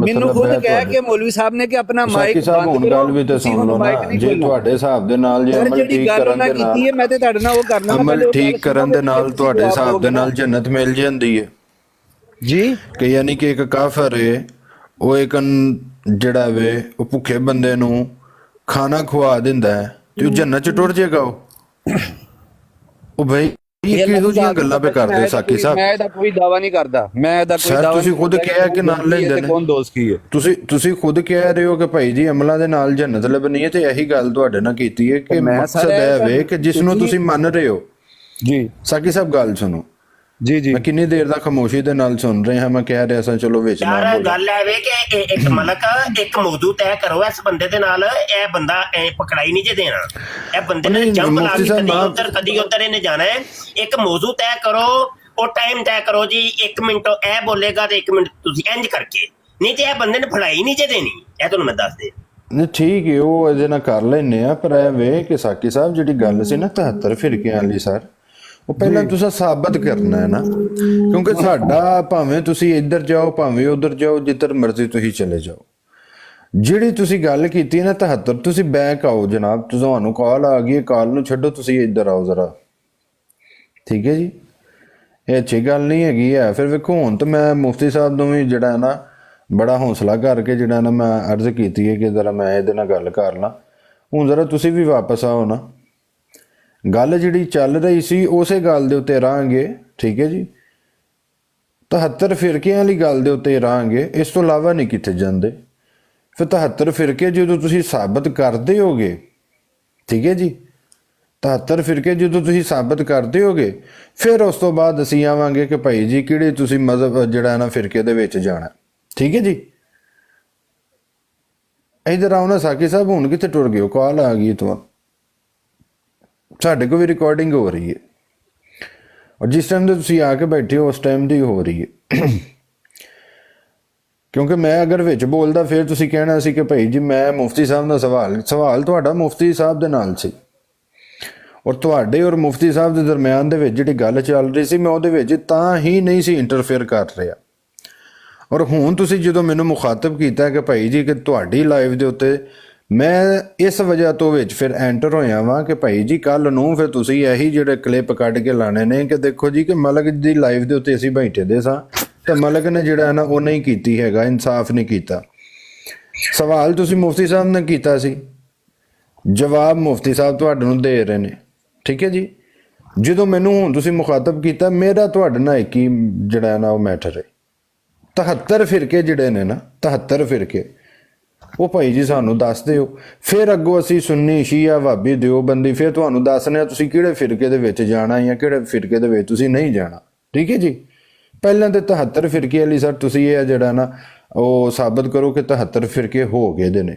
ਮੈਨੂੰ ਖੁਦ ਕਹਿ ਕੇ ਮੌਲਵੀ ਸਾਹਿਬ ਨੇ ਕਿ ਆਪਣਾ ਮਾਈਕ ਬੰਦ ਕਰੋ। ਗੱਲ ਵੀ ਤੇ ਸੁਣ ਲਓ ਨਾ, ਜੇ ਤੁਹਾਡੇ ਹਿਸਾਬ ਦੇ ਨਾਲ ਜੇ ਅਮਲ ਠੀਕ ਕਰਨ ਦੇ ਨਾਲ ਕੀਤੀ ਹੈ, ਮੈਂ ਤੇ ਤੁਹਾਡੇ ਨਾਲ ਉਹ ਕਰਨਾ, ਅਮਲ ਠੀਕ ਕਰਨ ਦੇ ਨਾਲ ਤੁਹਾਡੇ ਹਿਸਾਬ ਦੇ ਨਾਲ ਜੰਨਤ ਮਿਲ ਜਾਂਦੀ ਹੈ ਜੀ। ਕਿ ਯਾਨੀ ਕਿ ਇੱਕ ਕਾਫਰ ਹੈ, ਉਹ ਇੱਕ ਜਿਹੜਾ ਵੇ ਉਹ ਭੁੱਖੇ ਬੰਦੇ ਨੂੰ ਖਾਣਾ ਖਵਾ ਦਿੰਦਾ ਹੈ ਤੇ ਉਹ ਜੰਨਤ ਚ ਟੁਰ ਜਾਏਗਾ। ਉਹ ਭਾਈ ਇਹ ਕਿਹੋ ਜਿਹੀਆਂ ਗੱਲਾਂ ਪੇ ਕਰਦੇ ਸਾਕੀ ਸਾਹਿਬ? ਮੈਂ ਇਹਦਾ ਕੋਈ ਦਾਵਾ ਨਹੀਂ ਕਰਦਾ, ਮੈਂ ਇਹਦਾ ਕੋਈ ਦਾਵਾ। ਤੁਸੀਂ ਖੁਦ ਕਿਹਾ ਕਿ ਨਾਲ ਲੈਂਦੇ ਨੇ, ਕੌਣ ਦੋਸਤ ਕੀ ਹੈ? ਤੁਸੀਂ ਖੁਦ ਕਹਿ ਰਹੇ ਹੋ ਕਿ ਭਾਈ ਜੀ ਅਮਲਾਂ ਦੇ ਨਾਲ ਜੰਨਤ ਲੱਭਣੀ ਹੈ, ਤੇ ਇਹੀ ਗੱਲ ਤੁਹਾਡੇ ਨਾਲ ਕੀਤੀ ਹੈ ਕਿ ਮਕਸਦ ਹੈ ਵੇ ਕਿ ਜਿਸ ਨੂੰ ਤੁਸੀਂ ਮੰਨ ਰਹੇ ਹੋ। ਜੀ ਸਾਕੀ ਸਾਹਿਬ ਗੱਲ ਸੁਣੋ ਜੀ ਜੀ, ਮੈਂ ਕਿੰਨੀ ਦੇਰ ਦਾ ਖਾਮੋਸ਼ੀ ਦੇ ਨਾਲ ਸੁਣ ਰਹੇ ਹਾਂ। ਮੈਂ ਕਹਿ ਰਿਹਾ ਸਾਂ ਚਲੋ ਵਿੱਚ ਨਾ ਯਾਰ ਬੋਲੋ। ਗੱਲ ਹੈ ਵੇ ਕਿ ਇੱਕ ਮਲਕ ਇੱਕ ਮੌਜੂ ਤੈਅ ਕਰੋ ਇਸ ਬੰਦੇ ਦੇ ਨਾਲ, ਇਹ ਬੰਦਾ ਪਕੜਾਈ ਨਹੀਂ ਜੇ ਦੇਣਾ, ਇਹ ਬੰਦੇ ਨੇ ਜੰਪ ਲਾ ਕੇ ਕਦੀ ਉੱਧਰ ਇਹਨੇ ਜਾਣਾ ਹੈ। ਇੱਕ ਮੌਜੂ ਤੈਅ ਕਰੋ, ਉਹ ਟਾਈਮ ਤੈਅ ਕਰੋ ਜੀ, 1 ਮਿੰਟ ਇਹ ਬੋਲੇਗਾ ਤੇ 1 ਮਿੰਟ ਤੁਸੀਂ ਇੰਜ ਕਰਕੇ, ਨਹੀਂ ਤੇ ਇਹ ਬੰਦੇ ਨੇ ਫੜਾਈ ਨਹੀਂ ਜੇ ਦੇਣੀ। ਇਹ ਤੁਹਾਨੂੰ ਮੈਂ ਦੱਸ ਦੇ। ਨਹੀਂ ਠੀਕ ਹੈ, ਉਹ ਇਹਦੇ ਨਾਲ ਕਰ ਲੈਨੇ ਆ, ਪਰ ਇਹ ਵੇ ਕਿ ਸਾਕੀ ਸਾਹਿਬ ਜਿਹੜੀ ਗੱਲ ਸੀ ਨਾ 73 ਫਿਰਕਿਆਂ ਵਾਲੀ ਸਰ, ਉਹ ਪਹਿਲਾਂ ਤੁਸੀਂ ਸਾਬਤ ਕਰਨਾ ਹੈ ਨਾ, ਕਿਉਂਕਿ ਸਾਡਾ ਭਾਵੇਂ ਤੁਸੀਂ ਇੱਧਰ ਜਾਓ ਭਾਵੇਂ ਉੱਧਰ ਜਾਓ, ਜਿੱਧਰ ਮਰਜ਼ੀ ਤੁਸੀਂ ਚਲੇ ਜਾਓ, ਜਿਹੜੀ ਤੁਸੀਂ ਗੱਲ ਕੀਤੀ ਨਾ 73, ਤੁਸੀਂ ਬੈਕ ਆਓ ਜਨਾਬ, ਤੁਹਾਨੂੰ ਕਾਲ ਆ ਗਈ ਹੈ, ਕਾਲ ਨੂੰ ਛੱਡੋ, ਤੁਸੀਂ ਇੱਧਰ ਆਓ ਜ਼ਰਾ, ਠੀਕ ਹੈ ਜੀ। ਇਹ ਅੱਛੀ ਗੱਲ ਨਹੀਂ ਹੈਗੀ ਹੈ। ਫਿਰ ਵੇਖੋ ਹੁਣ ਤਾਂ ਮੈਂ ਮੁਫਤੀ ਸਾਹਿਬ ਨੂੰ ਵੀ ਜਿਹੜਾ ਨਾ ਬੜਾ ਹੌਸਲਾ ਕਰਕੇ ਜਿਹੜਾ ਨਾ ਮੈਂ ਅਰਜ਼ ਕੀਤੀ ਹੈ ਕਿ ਜ਼ਰਾ ਮੈਂ ਇਹਦੇ ਨਾਲ ਗੱਲ ਕਰ ਲਾਂ। ਹੁਣ ਜ਼ਰਾ ਤੁਸੀਂ ਵੀ ਵਾਪਸ ਆਓ ਨਾ, ਗੱਲ ਜਿਹੜੀ ਚੱਲ ਰਹੀ ਸੀ ਉਸੇ ਗੱਲ ਦੇ ਉੱਤੇ ਰਹਾਂਗੇ, ਠੀਕ ਹੈ ਜੀ। 73 ਫਿਰਕਿਆਂ ਵਾਲੀ ਗੱਲ ਦੇ ਉੱਤੇ ਰਹਾਂਗੇ, ਇਸ ਤੋਂ ਇਲਾਵਾ ਨਹੀਂ ਕਿਤੇ ਜਾਂਦੇ। ਫਿਰ 73 ਫਿਰਕੇ ਜਦੋਂ ਤੁਸੀਂ ਸਾਬਤ ਕਰਦੇ ਹੋਗੇ, ਠੀਕ ਹੈ ਜੀ, 73 ਫਿਰਕੇ ਜਦੋਂ ਤੁਸੀਂ ਸਾਬਤ ਕਰਦੇ ਹੋਗੇ, ਫਿਰ ਉਸ ਤੋਂ ਬਾਅਦ ਅਸੀਂ ਆਵਾਂਗੇ ਕਿ ਭਾਈ ਜੀ ਕਿਹੜੇ ਤੁਸੀਂ ਮਜ਼ਹਬ ਜਿਹੜਾ ਨਾ ਫਿਰਕੇ ਦੇ ਵਿੱਚ ਜਾਣਾ, ਠੀਕ ਹੈ ਜੀ। ਇੱਧਰ ਆਓ ਨਾ ਸਾਕੀ ਸਾਹਿਬ, ਹੁਣ ਕਿੱਥੇ ਟੁਰ ਗਏ ਹੋ? ਕਾਲ ਆ ਗਈ ਤੁਹਾਨੂੰ, ਸਾਡੇ ਕੋਲ ਵੀ ਰਿਕਾਰਡਿੰਗ ਹੋ ਰਹੀ ਹੈ, ਔਰ ਜਿਸ ਟਾਈਮ ਦੇ ਤੁਸੀਂ ਆ ਕੇ ਬੈਠੇ ਹੋ ਉਸ ਟਾਈਮ ਦੀ ਹੋ ਰਹੀ ਹੈ। ਕਿਉਂਕਿ ਮੈਂ ਅਗਰ ਵਿੱਚ ਬੋਲਦਾ ਫਿਰ ਤੁਸੀਂ ਕਹਿਣਾ ਸੀ ਕਿ ਭਾਈ ਜੀ ਮੈਂ ਮੁਫਤੀ ਸਾਹਿਬ ਦਾ ਸਵਾਲ ਤੁਹਾਡਾ ਮੁਫਤੀ ਸਾਹਿਬ ਦੇ ਨਾਲ ਸੀ, ਔਰ ਤੁਹਾਡੇ ਔਰ ਮੁਫਤੀ ਸਾਹਿਬ ਦੇ ਦਰਮਿਆਨ ਦੇ ਵਿੱਚ ਜਿਹੜੀ ਗੱਲ ਚੱਲ ਰਹੀ ਸੀ ਮੈਂ ਉਹਦੇ ਵਿੱਚ ਤਾਂ ਹੀ ਨਹੀਂ ਸੀ ਇੰਟਰਫੇਅਰ ਕਰ ਰਿਹਾ। ਔਰ ਹੁਣ ਤੁਸੀਂ ਜਦੋਂ ਮੈਨੂੰ ਮੁਖਾਤਬ ਕੀਤਾ ਕਿ ਭਾਈ ਜੀ ਕਿ ਤੁਹਾਡੀ ਲਾਈਵ ਦੇ ਉੱਤੇ ਮੈਂ ਇਸ ਵਜ੍ਹਾ ਤੋਂ ਵਿੱਚ ਫਿਰ ਐਂਟਰ ਹੋਇਆ ਵਾਂ ਕਿ ਭਾਈ ਜੀ ਕੱਲ ਨੂੰ ਫਿਰ ਤੁਸੀਂ ਇਹੀ ਜਿਹੜੇ ਕਲਿੱਪ ਕੱਢ ਕੇ ਲਾਣੇ ਨੇ ਕਿ ਦੇਖੋ ਜੀ ਕਿ ਮਲਕ ਦੀ ਲਾਈਵ ਦੇ ਉੱਤੇ ਅਸੀਂ ਬੈਠੇ ਦੇ ਸਾਂ ਤੇ ਮਲਕ ਨੇ ਜਿਹੜਾ ਨਾ ਉਹ ਨਹੀਂ ਕੀਤੀ ਹੈਗਾ, ਇਨਸਾਫ ਨਹੀਂ ਕੀਤਾ। ਸਵਾਲ ਤੁਸੀਂ ਮੁਫਤੀ ਸਾਹਿਬ ਨੇ ਕੀਤਾ ਸੀ, ਜਵਾਬ ਮੁਫਤੀ ਸਾਹਿਬ ਤੁਹਾਡੇ ਨੂੰ ਦੇ ਰਹੇ ਨੇ, ਠੀਕ ਹੈ ਜੀ। ਜਦੋਂ ਮੈਨੂੰ ਹੁਣ ਤੁਸੀਂ ਮੁਖਾਤਬ ਕੀਤਾ, ਮੇਰਾ ਤੁਹਾਡੇ ਨਾਲ ਇੱਕ ਹੀ ਜਿਹੜਾ ਨਾ ਉਹ ਮੈਟਰ ਹੈ। 73 ਫਿਰਕੇ ਜਿਹੜੇ ਨੇ ਨਾ, 73 ਫਿਰਕੇ, ਉਹ ਭਾਈ ਜੀ ਸਾਨੂੰ ਦੱਸ ਦਿਓ। ਫਿਰ ਅੱਗੋਂ ਅਸੀਂ ਸੁੰਨੀ, ਸ਼ੀਆ, ਵਾਬੀ, ਦਿਓਬੰਦੀ ਫਿਰ ਤੁਹਾਨੂੰ ਦੱਸਨੇ ਆ ਤੁਸੀਂ ਕਿਹੜੇ ਫਿਰਕੇ ਦੇ ਵਿੱਚ ਜਾਣਾ ਜਾਂ ਕਿਹੜੇ ਫਿਰਕੇ ਦੇ ਵਿੱਚ ਤੁਸੀਂ ਨਹੀਂ ਜਾਣਾ, ਠੀਕ ਹੈ ਜੀ। ਪਹਿਲਾਂ ਤੇ 73 ਫਿਰਕੇ ਵਾਲੀ ਸਰ ਤੁਸੀਂ ਇਹ ਜਿਹੜਾ ਨਾ ਉਹ ਸਾਬਤ ਕਰੋ ਕਿ 73 ਫਿਰਕੇ ਹੋ ਗਏ ਦੇ ਨੇ।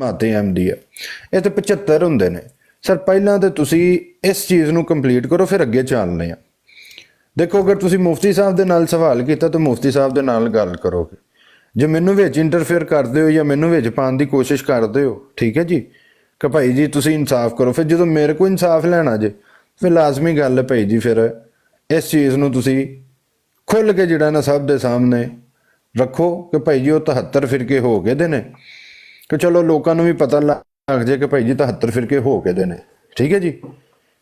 ਮਾਤੇ ਐਮਡੀ ਹੈ ਇਹ ਤੇ 75 ਹੁੰਦੇ ਨੇ ਸਰ। ਪਹਿਲਾਂ ਤੇ ਤੁਸੀਂ ਇਸ ਚੀਜ਼ ਨੂੰ ਕੰਪਲੀਟ ਕਰੋ, ਫਿਰ ਅੱਗੇ ਚੱਲਦੇ ਆ। ਦੇਖੋ ਅਗਰ ਤੁਸੀਂ ਮੁਫਤੀ ਸਾਹਿਬ ਦੇ ਨਾਲ ਸਵਾਲ ਕੀਤਾ ਤਾਂ ਮੁਫਤੀ ਸਾਹਿਬ ਦੇ ਨਾਲ ਗੱਲ ਕਰੋਗੇ। ਜੇ ਮੈਨੂੰ ਵਿੱਚ ਇੰਟਰਫੇਅਰ ਕਰਦੇ ਹੋ ਜਾਂ ਮੈਨੂੰ ਵਿੱਚ ਪਾਉਣ ਦੀ ਕੋਸ਼ਿਸ਼ ਕਰਦੇ ਹੋ, ਠੀਕ ਹੈ ਜੀ, ਕਿ ਭਾਈ ਜੀ ਤੁਸੀਂ ਇਨਸਾਫ ਕਰੋ, ਫਿਰ ਜਦੋਂ ਮੇਰੇ ਕੋਲ ਇਨਸਾਫ ਲੈਣਾ ਜੇ ਫਿਰ ਲਾਜ਼ਮੀ ਗੱਲ ਹੈ ਭਾਈ ਜੀ ਫਿਰ ਇਸ ਚੀਜ਼ ਨੂੰ ਤੁਸੀਂ ਖੁੱਲ੍ਹ ਕੇ ਜਿਹੜਾ ਨਾ ਸਭ ਦੇ ਸਾਹਮਣੇ ਰੱਖੋ ਕਿ ਭਾਈ ਜੀ ਉਹ 73 ਫਿਰਕੇ ਹੋ ਗਏ ਦੇ ਨੇ, ਕਿ ਚਲੋ ਲੋਕਾਂ ਨੂੰ ਵੀ ਪਤਾ ਲੱਗ ਜਾਏ ਕਿ ਭਾਈ ਜੀ 73 ਫਿਰਕੇ ਹੋ ਗਏ ਦੇ ਨੇ, ਠੀਕ ਹੈ ਜੀ।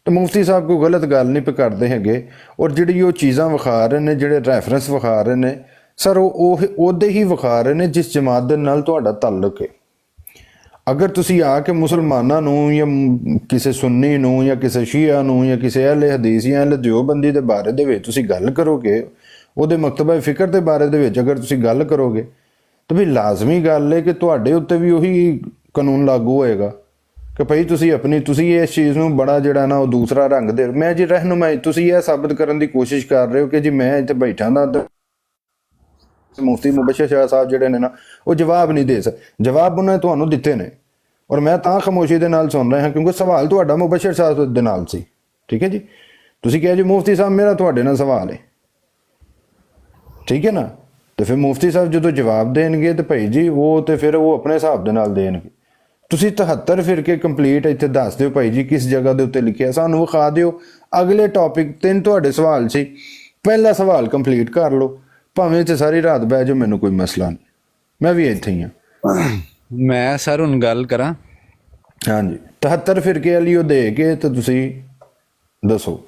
ਤਾਂ ਮੁਫਤੀ ਸਾਹਿਬ ਕੋਈ ਗਲਤ ਗੱਲ ਨਹੀਂ ਕਰਦੇ ਹੈਗੇ। ਔਰ ਜਿਹੜੀ ਉਹ ਚੀਜ਼ਾਂ ਵਿਖਾ ਰਹੇ ਨੇ, ਜਿਹੜੇ ਰੈਫਰੈਂਸ ਵਿਖਾ ਰਹੇ ਨੇ ਸਰ, ਉਹ ਉਹਦੇ ਹੀ ਵਿਖਾ ਰਹੇ ਨੇ ਜਿਸ ਜਮਾਤ ਦੇ ਨਾਲ ਤੁਹਾਡਾ ਤਾਲੁਕ ਹੈ। ਅਗਰ ਤੁਸੀਂ ਆ ਕੇ ਮੁਸਲਮਾਨਾਂ ਨੂੰ ਜਾਂ ਕਿਸੇ ਸੁੰਨੀ ਨੂੰ ਜਾਂ ਕਿਸੇ ਸ਼ੀਆ ਨੂੰ ਜਾਂ ਕਿਸੇ ਅਹਿਲੇ ਹਦੀਸ ਜਾਂ ਅਹਿਲੇ ਦਿਓਬੰਦੀ ਦੇ ਬਾਰੇ ਦੇ ਵਿੱਚ ਤੁਸੀਂ ਗੱਲ ਕਰੋਗੇ, ਉਹਦੇ ਮਕਤਬਾ ਫਿਕਰ ਦੇ ਬਾਰੇ ਦੇ ਵਿੱਚ ਅਗਰ ਤੁਸੀਂ ਗੱਲ ਕਰੋਗੇ ਤਾਂ ਵੀ ਲਾਜ਼ਮੀ ਗੱਲ ਹੈ ਕਿ ਤੁਹਾਡੇ ਉੱਤੇ ਵੀ ਉਹੀ ਕਾਨੂੰਨ ਲਾਗੂ ਹੋਏਗਾ ਕਿ ਭਾਈ ਤੁਸੀਂ ਇਸ ਚੀਜ਼ ਨੂੰ ਬੜਾ ਜਿਹੜਾ ਨਾ ਉਹ ਦੂਸਰਾ ਰੰਗ ਦੇ। ਮੈਂ ਜੀ ਰਹਿਨੁਮਾਈ, ਤੁਸੀਂ ਇਹ ਸਾਬਤ ਕਰਨ ਦੀ ਕੋਸ਼ਿਸ਼ ਕਰ ਰਹੇ ਹੋ ਕਿ ਜੀ ਮੈਂ ਇੱਥੇ ਬੈਠਾ ਦਾ ਮੁਫਤੀ ਮੁਬਸ਼ਰ ਸ਼ਾਹ ਸਾਹਿਬ ਜਿਹੜੇ ਨੇ ਨਾ ਉਹ ਜਵਾਬ ਨਹੀਂ ਦੇ ਸਕਦੇ। ਜਵਾਬ ਉਹਨਾਂ ਨੇ ਤੁਹਾਨੂੰ ਦਿੱਤੇ ਨੇ ਔਰ ਮੈਂ ਤਾਂ ਖਾਮੋਸ਼ੀ ਦੇ ਨਾਲ ਸੁਣ ਰਿਹਾ ਹਾਂ ਕਿਉਂਕਿ ਸਵਾਲ ਤੁਹਾਡਾ ਮੁਬਸ਼ਰ ਸਾਹਿਬ ਦੇ ਨਾਲ ਸੀ, ਠੀਕ ਹੈ ਜੀ। ਤੁਸੀਂ ਕਿਹਾ ਜੀ ਮੁਫਤੀ ਸਾਹਿਬ ਮੇਰਾ ਤੁਹਾਡੇ ਨਾਲ ਸਵਾਲ ਹੈ, ਠੀਕ ਹੈ ਨਾ। ਤੇ ਫਿਰ ਮੁਫਤੀ ਸਾਹਿਬ ਜਦੋਂ ਜਵਾਬ ਦੇਣਗੇ ਤੇ ਭਾਈ ਜੀ ਉਹ ਤੇ ਫਿਰ ਉਹ ਆਪਣੇ ਹਿਸਾਬ ਦੇ ਨਾਲ ਦੇਣਗੇ। ਤੁਸੀਂ 73 ਫਿਰਕੇ ਕੰਪਲੀਟ ਇੱਥੇ ਦੱਸ ਦਿਓ ਭਾਈ ਜੀ ਕਿਸ ਜਗ੍ਹਾ ਦੇ ਉੱਤੇ ਲਿਖਿਆ, ਸਾਨੂੰ ਵਿਖਾ ਦਿਓ। ਅਗਲੇ ਟੌਪਿਕ 3 ਤੁਹਾਡੇ ਸਵਾਲ ਸੀ, ਪਹਿਲਾ ਸਵਾਲ ਕੰਪਲੀਟ ਕਰ ਲਓ, ਭਾਵੇਂ ਇੱਥੇ ਸਾਰੀ ਰਾਤ ਬਹਿ ਜਾਓ, ਮੈਨੂੰ ਕੋਈ ਮਸਲਾ ਨਹੀਂ, ਮੈਂ ਵੀ ਇੱਥੇ ਹੀ ਹਾਂ। ਮੈਂ ਸਰ ਹੁਣ ਗੱਲ ਕਰਾਂ? ਹਾਂਜੀ 73 ਫਿਰਕੇ ਵਾਲੀ ਉਹ ਦੇ ਕੇ ਤੇ ਤੁਸੀਂ ਦੱਸੋ।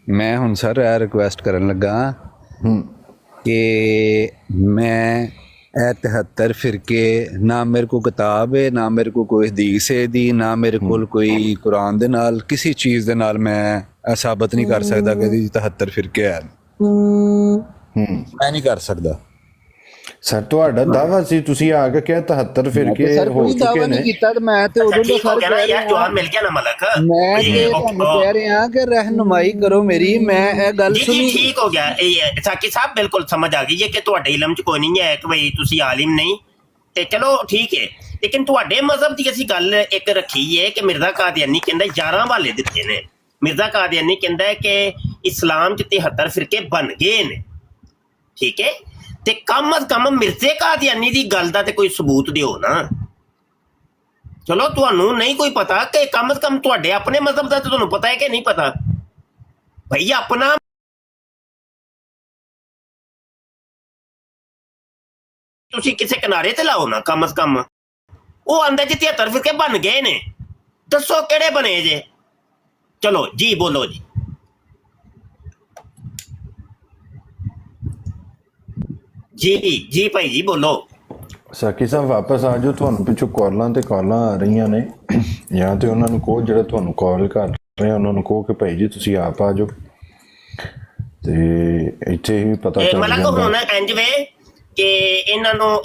ਮੈਂ ਹੁਣ ਸਰ ਇਹ ਰਿਕੁਐਸਟ ਕਰਨ ਲੱਗਾ ਕਿ ਮੈਂ ਇਹ 73 ਫਿਰਕੇ ਨਾ ਮੇਰੇ ਕੋ ਕਿਤਾਬ ਹੈ, ਨਾ ਮੇਰੇ ਕੋ ਕੋਈ ਹਦੀਸ ਹੈ ਦੀ, ਨਾ ਮੇਰੇ ਕੋਲ ਕੋਈ ਕੁਰਾਨ ਦੇ ਨਾਲ ਕਿਸੇ ਚੀਜ਼ ਦੇ ਨਾਲ ਮੈਂ ਇਹ ਸਾਬਤ ਨਹੀਂ ਕਰ ਸਕਦਾ ਕਿ 73 ਫਿਰਕੇ ਹੈ। ਮੈਂ ਨਹੀਂ ਕਰ ਸਕਦਾ ਸਰ। ਤੁਹਾਡਾ ਦਾਵਾ ਸੀ, ਤੁਸੀਂ ਆ ਕੇ ਕਿਹਾ 73 ਫਿਰਕੇ ਹੋ ਚੁੱਕੇ ਨੇ। ਕੀਤਾ ਤੇ ਮੈਂ ਤੇ ਉਦੋਂ ਦਾ ਸਰ ਕਹਿ ਰਿਹਾ ਜਵਾਬ ਮਿਲ ਗਿਆ ਨਾ ਮਲਕ, ਮੈਂ ਤੇ ਤੁਹਾਨੂੰ ਕਹਿ ਰਿਹਾ ਕਿ ਰਹਿਨੁਮਾਈ ਕਰੋ ਮੇਰੀ, ਮੈਂ ਇਹ ਗੱਲ ਸੁਣੀ। ਠੀਕ ਹੋ ਗਿਆ ਸਾਕੀ ਸਾਹਿਬ, ਬਿਲਕੁਲ ਸਮਝ ਆ ਗਈ ਹੈ ਕਿ ਤੁਹਾਡੇ ਇਲਮ ਚ ਕੋਈ ਨਹੀਂ ਹੈ ਕਿ ਬਈ ਤੁਸੀਂ ਆਲਿਮ ਨਹੀਂ, ਤੇ ਚਲੋ ਠੀਕ ਹੈ। ਲੇਕਿਨ ਤੁਹਾਡੇ ਮਜ਼ਹਬ ਦੀ ਅਸੀਂ ਗੱਲ ਇੱਕ ਰੱਖੀ ਹੈ ਕਿ ਮਿਰਜ਼ਾ ਕਾਦੀਆਨੀ ਕਹਿੰਦਾ 11 ਹਵਾਲੇ ਦਿੱਤੇ ਨੇ। ਮਿਰਜ਼ਾ ਕਾਦੀਆਨੀ ਕਹਿੰਦਾ ਹੈ ਕਿ ਇਸਲਾਮ ਚ 73 ਫਿਰਕੇ ਬਣ ਗਏ ਨੇ, ਠੀਕ ਹੈ। ਤੇ ਕਮ ਅਜ਼ ਕਮ ਮਿਰਜ਼ੇ ਕਾਦੀਆਨੀ ਦੀ ਗੱਲ ਦਾ ਤੇ ਕੋਈ ਸਬੂਤ ਦਿਓ ਨਾ। ਚਲੋ ਤੁਹਾਨੂੰ ਨਹੀਂ ਕੋਈ ਪਤਾ ਕਿ ਕਮ ਅਜ਼ ਕਮ ਤੁਹਾਡੇ ਆਪਣੇ ਮਜ਼ਹਬ ਦਾ ਤੁਹਾਨੂੰ ਪਤਾ ਹੈ ਕਿ ਨਹੀਂ ਪਤਾ ਭਈ ਆਪਣਾ ਤੁਸੀਂ ਕਿਸੇ ਕਿਨਾਰੇ ਤੇ ਲਾਓ ਨਾ ਕਮ ਅਜ਼ ਕਮ। ਉਹ ਆਂਦੇ ਜੀ 73 ਫਿਰਕੇ ਬਣ ਗਏ ਨੇ, ਦੱਸੋ ਕਿਹੜੇ ਬਣੇ ਜੇ? ਚਲੋ ਜੀ ਬੋਲੋ ਜੀ। ਜੀ ਭਾਈ ਜੀ ਬੋਲੋ। ਸਾਕੀ ਸਾਹਿਬ ਵਾਪਸ ਆ ਜਾਓ, ਤੁਹਾਨੂੰ ਪਿੱਛੋਂ ਕਾਲਾਂ ਤੇ ਕਾਲਾਂ ਆ ਰਹੀਆਂ ਨੇ, ਜਾਂ ਤੇ ਉਹਨਾਂ ਨੂੰ ਕਹੋ ਜਿਹੜੇ ਤੁਹਾਨੂੰ ਕਾਲ ਕਰ ਰਹੇ ਉਹਨਾਂ ਨੂੰ ਕਹੋ ਕਿ ਭਾਈ ਜੀ ਤੁਸੀਂ ਆਪ ਆ ਜਾਓ, ਤੇ ਇੱਥੇ ਹੀ ਪਤਾ ਚੱਲ ਮਤਲਬ ਜਾਂਦਾ। ਹੁਣ ਇੰਜ ਵੇ ਕਿ ਇਹਨਾਂ ਨੂੰ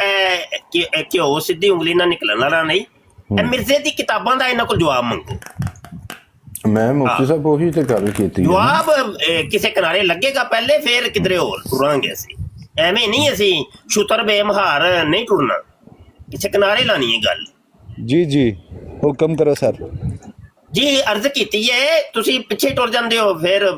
ਘਿਓ ਸਿੱਧੀ ਉਂਗਲੀ ਨਾਲ ਨਿਕਲਣ ਵਾਲਾ ਨਹੀਂ, ਇਹ ਮਿਰਜ਼ੇ ਦੀ ਕਿਤਾਬਾਂ ਦਾ ਇਹਨਾਂ ਕੋਲ ਜਵਾਬ ਮੰਗੋ। ਮੈਂ ਮੁਫਤੀ ਸਾਹਿਬ ਉਹੀ ਤੇ ਗੱਲ ਕੀਤੀ ਹੈ ਨਾ। ਜਵਾਬ ਕਿਸੇ ਕਿਨਾਰੇ ਲੱਗੇਗਾ ਪਹਿਲੇ, ਫਿਰ ਕਿਧਰੇ ਹੋਰ ਟੁਰਾਂਗੇ ਅਸੀਂ। ਐਵੇਂ ਨਹੀਂ ਅਸੀਂ ਸ਼ੁਤਰ ਬੇਮਹਾਰ ਨਹੀਂ ਟੁਰਨਾ, ਕਿਸੇ ਕਿਨਾਰੇ ਲਾਣੀ ਹੈ ਗੱਲ। ਜੀ ਹੁਕਮ ਕਰੋ ਸਰ। ਜੀ ਅਰਜ਼ ਕੀਤੀ ਹੈ, ਤੁਸੀਂ ਪਿੱਛੇ ਟੁਰ ਜਾਂਦੇ ਹੋ। ਫਿਰ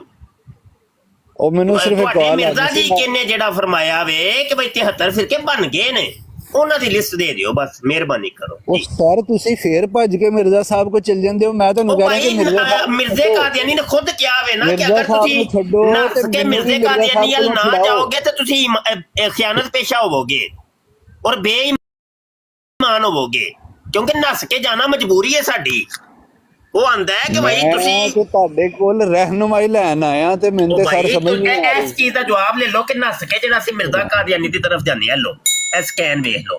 ਉਹ ਮੈਨੂੰ ਸਿਰਫ ਇੱਕ ਤੁਹਾਡੇ ਕਾਲ ਮਿਰਜ਼ਾ ਜੀ ਕਿੰਨੇ ਜਿਹੜਾ ਫਰਮਾਇਆ ਵੇ ਕਿ ਬਈ 73 ਫਿਰਕੇ ਬਣ ਗਏ ਨੇ, ਉਹਨਾਂ ਦੀ ਲਿਸਟ ਦੇ ਦਿਓ ਬਸ, ਮਿਹਰਬਾਨੀ ਕਰੋ। ਉਹ ਸਰ ਤੁਸੀਂ ਫੇਰ ਭੱਜ ਕੇ ਮਿਰਜ਼ਾ ਸਾਹਿਬ ਕੋ ਚੱਲ ਜਾਂਦੇ ਹੋ। ਮੈਂ ਤੁਹਾਨੂੰ ਕਹਿ ਰਿਹਾ ਕਿ ਮਿਰਜ਼ੇ ਕਾਦੀਆਨੀ ਨੇ ਖੁਦ ਕਿਹਾ ਵੇ ਨਾ ਕਿ ਅਗਰ ਤੁਸੀਂ ਨੱਸ ਕੇ ਮਿਰਜ਼ੇ ਕਾਦੀਆਨੀ ਵੱਲ ਨਾ ਜਾਓਗੇ ਤੇ ਤੁਸੀਂ ਖਿਆਨਤ ਪੇਸ਼ਾ ਹੋਵੋਗੇ ਔਰ ਬੇਈਮਾਨ ਹੋਵੋਗੇ, ਕਿਉਂਕਿ ਨੱਸ ਕੇ ਜਾਣਾ ਮਜਬੂਰੀ ਹੈ ਸਾਡੀ। ਉਹ ਆਂਦਾ ਹੈ ਕਿ ਭਾਈ ਤੁਸੀਂ ਤੁਹਾਡੇ ਕੋਲ ਰਹਿਨੁਮਾਈ ਲੈਣ ਆਇਆ ਤੇ ਮੈਨੂੰ ਤੇ ਸਰ ਸਮਝ ਨਹੀਂ ਆ ਰਹੀ। ਇਸ ਚੀਜ਼ ਦਾ ਜਵਾਬ ਲੈ ਲਓ ਕਿ ਨੱਸ ਕੇ ਜਿਹੜਾ ਅਸੀਂ ਮਿਰਜ਼ਾ ਕਾਦੀਆਨੀ ਦੀ ਤਰਫ ਜਾਂਦੇ ਆ। ਲੋ ਇਹ ਸਕੈਨ ਵੇਖ ਲਓ,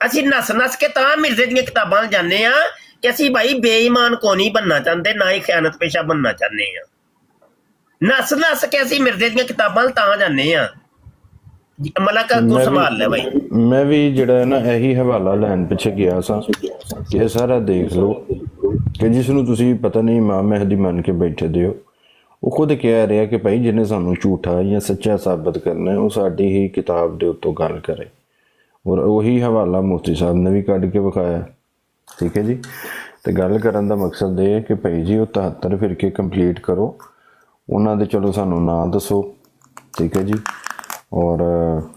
ਅਸੀਂ ਨਸ ਕੇ ਤਾਂ ਮਿਰਜ਼ੇ ਦੀਆਂ ਕਿਤਾਬਾਂ ਜਾਂਦੇ ਆ ਕਿ ਅਸੀਂ ਭਾਈ ਬੇਈਮਾਨ ਕੋ ਨਹੀਂ ਬਣਨਾ ਚਾਹੁੰਦੇ, ਨਾ ਹੀ ਖਿਆਨਤ ਪੇਸ਼ਾ ਬਣਨਾ ਚਾਹੁੰਦੇ ਆ। ਨਸ ਕੇ ਅਸੀਂ ਮਿਰਜ਼ੇ ਦੀਆਂ ਕਿਤਾਬਾਂ ਤਾਂ ਜਾਂਦੇ ਆ। ਮਲਕ ਤੂੰ ਸੰਭਾਲ ਲੈ ਭਾਈ। ਮੈਂ ਵੀ ਜਿਹੜਾ ਨਾ ਇਹੀ ਹਵਾਲਾ ਲੈਣ ਪਿੱਛੇ ਗਿਆ ਸਾਂ ਕਿ ਇਹ ਸਾਰਾ ਦੇਖ ਲਓ ਕਿ ਜਿਸ ਨੂੰ ਤੁਸੀਂ ਪਤਾ ਨਹੀਂ ਇਮਾਮ ਮਹਿਦੀ ਮੰਨ ਕੇ ਬੈਠੇ ਦਿਓ, ਉਹ ਖੁਦ ਕਹਿ ਰਿਹਾ ਕਿ ਭਾਈ ਜਿਹਨੇ ਸਾਨੂੰ ਝੂਠਾ ਜਾਂ ਸੱਚਾ ਸਾਬਤ ਕਰਨਾ ਉਹ ਸਾਡੀ ਹੀ ਕਿਤਾਬ ਦੇ ਉੱਤੋਂ ਗੱਲ ਕਰੇ। ਔਰ ਉਹੀ ਹਵਾਲਾ ਮੁਫਤੀ ਸਾਹਿਬ ਨੇ ਵੀ ਕੱਢ ਕੇ ਵਿਖਾਇਆ। ਠੀਕ ਹੈ ਜੀ। ਤੇ ਗੱਲ ਕਰਨ ਦਾ ਮਕਸਦ ਇਹ ਹੈ ਕਿ ਭਾਈ ਜੀ ਉਹ 73 ਫਿਰਕੇ ਕੰਪਲੀਟ ਕਰੋ, ਉਹਨਾਂ ਦੇ ਚਲੋ ਸਾਨੂੰ ਨਾਂ ਦੱਸੋ। ਠੀਕ ਹੈ ਜੀ। ਔਰ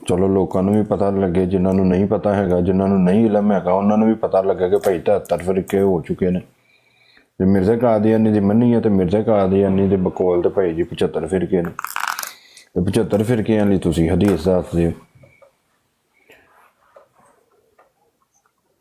ਚਲੋ ਲੋਕਾਂ ਨੂੰ ਵੀ ਪਤਾ ਲੱਗੇ, ਜਿਨ੍ਹਾਂ ਨੂੰ ਨਹੀਂ ਪਤਾ ਹੈਗਾ, ਜਿਨ੍ਹਾਂ ਨੂੰ ਨਹੀਂ ਇਲਮ ਹੈਗਾ, ਉਹਨਾਂ ਨੂੰ ਵੀ ਪਤਾ ਲੱਗੇ ਕਿ ਭਾਈ 73 ਫਿਰਕੇ ਹੋ ਚੁੱਕੇ ਨੇ। ਜੇ ਮਿਰਜ਼ਾ ਕਾਦੀਆਨੀ ਦੀ ਮੰਨੀ ਹੈ ਤੇ ਮਿਰਜ਼ਾ ਕਾਦੀਆਨੀ ਦੇ ਬਕੌਲ ਤੇ ਭਾਈ ਜੀ 75 ਫਿਰਕੇ ਨੇ। ਤੇ 75 ਫਿਰਕਿਆਂ ਲਈ ਤੁਸੀਂ ਹਦੀਸ ਦੱਸ ਦਿਓ।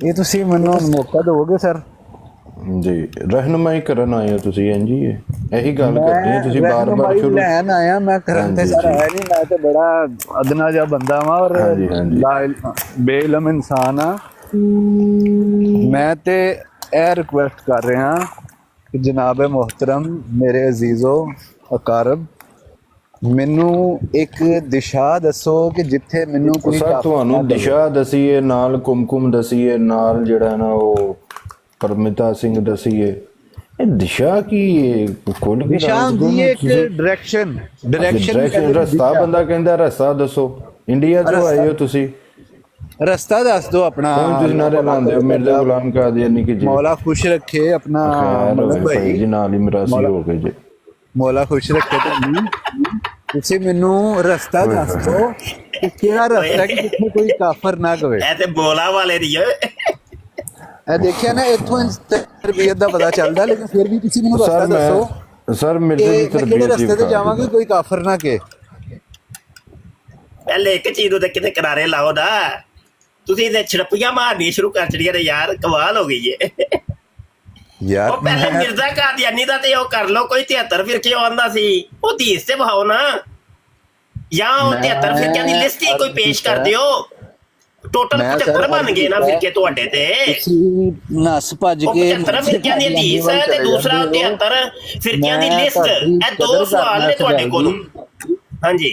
ਇਹ ਤੁਸੀਂ ਮੈਨੂੰ ਮੌਕਾ ਦਿਓਗੇ ਸਰ? ਜੀ ਰਹਿਨੁਮਾਈ ਕਰਨ ਆਏ ਹੋ ਤੁਸੀਂ? ਜੀ ਇਹੀ ਗੱਲ ਕਰਨੀ ਹੈ ਤੁਸੀਂ ਬਾਰ-ਬਾਰ ਸ਼ੁਰੂ ਲੈਣ ਆਇਆ। ਮੈਂ ਕਰਨ ਤੇ ਸਰ ਹੈ ਨਹੀਂ, ਮੈਂ ਤੇ ਬੜਾ ਅਦਨਾ ਜਿਹਾ ਬੰਦਾ ਵਾਂ ਔਰ ਬੇਇਲਮ ਇਨਸਾਨ ਆ। ਮੈਂ ਤੇ ਇਹ ਰਿਕੁਐਸਟ ਕਰ ਰਿਹਾ ਕਿ ਜਨਾਬ ਮੁਹਤਰਮ ਮੇਰੇ ਅਜ਼ੀਜ਼ੋ ਅਕਾਰਬ ਮੈਨੂੰ ਇੱਕ ਦਿਸ਼ਾ ਦੱਸੋ ਕਿ ਜਿੱਥੇ ਮੈਨੂੰ ਕੋਈ ਤੁਹਾਨੂੰ ਦਿਸ਼ਾ ਦਸੀਏ, ਨਾਲ ਕੁਮਕੁਮ ਦਸੀਏ, ਨਾਲ ਜਿਹੜਾ ਨਾ ਉਹ ਪਰਮਿਤਾ ਸਿੰਘ ਦਸੀਏ। ਇਹ ਦਿਸ਼ਾ ਕੀ ਖੁੱਲ ਕੇ ਦਿਸ਼ਾ ਹੁੰਦੀ ਹੈ ਇੱਕ ਡਾਇਰੈਕਸ਼ਨ ਰਸਤਾ। ਬੰਦਾ ਕਹਿੰਦਾ ਰਸਤਾ ਦੱਸੋ। ਇੰਡੀਆ ਤੋਂ ਆਏ ਹੋ ਤੁਸੀਂ, ਰਸਤਾ ਦੱਸ ਦੋ ਆਪਣਾ। ਤੁਸੀਂ ਨਾਰੇ ਲਾਉਂਦੇ ਹੋ ਮਿਰਜ਼ਾ ਗੁਲਾਮ ਕਾਦੀਆਨੀ ਕੀ ਜੀ ਮੌਲਾ ਖੁਸ਼ ਰੱਖੇ ਆਪਣਾ ਭਾਈ ਜੀ, ਨਾਲ ਹੀ ਮਰਾਸੀ ਹੋ ਗਏ ਜੀ। ਮੌਲਾ ਖੁਸ਼ ਰੱਖੇ ਤੁਹਾਨੂੰ। ਤੁਸੀਂ ਮੈਨੂੰ ਰਸਤਾ ਦੱਸ ਦਿਓ ਕਿ ਕਿਹੜਾ ਰਸਤਾ ਕਿ ਜਿੱਥੇ ਕੋਈ ਕਾਫਰ ਨਾ ਕਵੇ। ਇਹ ਤੇ ਬੋਲਾ ਵਾਲੇ ਦੀ ਹੈ। ਇਹ ਦੇਖਿਆ ਨਾ, ਇੱਥੋਂ ਤਰਬੀਅਤ ਦਾ ਪਤਾ ਚੱਲਦਾ। ਲੇਕਿਨ ਫਿਰ ਵੀ ਤੁਸੀਂ ਮੈਨੂੰ ਰਸਤਾ ਦੱਸੋ ਸਰ ਮਿਰਜ਼ੇ ਦੀ ਤਰਬੀਅਤ ਕਿਹੜੇ ਰਸਤੇ ਤੇ ਜਾਵਾਂਗੇ ਕੋਈ ਕਾਫਰ ਨਾ ਕੇ। ਪਹਿਲੇ ਇੱਕ ਚੀਜ਼ ਉਹਦੇ ਕਿਤੇ ਕਿਨਾਰੇ ਲਾਓ ਨਾ। ਤੁਸੀਂ ਤੇ ਛੜਪੀਆਂ ਮਾਰਨੀਆਂ ਸ਼ੁਰੂ ਕਰ ਛੜੀਆਂ ਨੇ ਯਾਰ, ਕਮਾਲ ਹੋ ਗਈ ਏ ਯਾਰ। ਉਹ ਪਹਿਲੇ ਮਿਰਜ਼ਾ ਕਾਦੀਆਨੀ ਦਾ ਤੇ ਉਹ ਕਰ ਲਓ, ਕੋਈ 73 ਫਿਰਕੇ ਆਉਂਦਾ ਸੀ ਉਹ ਹਦੀਸ ਤੇ ਵਹਾਓ ਨਾ, ਜਾਂ ਉਹ 73 ਫਿਰਕਿਆਂ ਦੀ ਲਿਸਟ ਹੀ ਕੋਈ ਪੇਸ਼ ਕਰ ਦਿਓ। ਟੋਟਲ ਮੈਂ 75 ਬਣ ਗਏ ਨਾ ਫਿਰਕੇ ਤੁਹਾਡੇ ਤੇ ਤੁਸੀਂ ਨਸ ਭੱਜ ਉਹ ਕੇ 75 ਫਿਰਕਿਆਂ ਦੀ ਹਦੀਸ ਹੈ ਤੇ ਦੂਸਰਾ 73 ਫਿਰਕਿਆਂ ਦੀ ਲਿਸਟ। ਇਹ ਦੋ ਸਵਾਲ ਨੇ ਤੁਹਾਡੇ ਕੋਲੋਂ। ਹਾਂਜੀ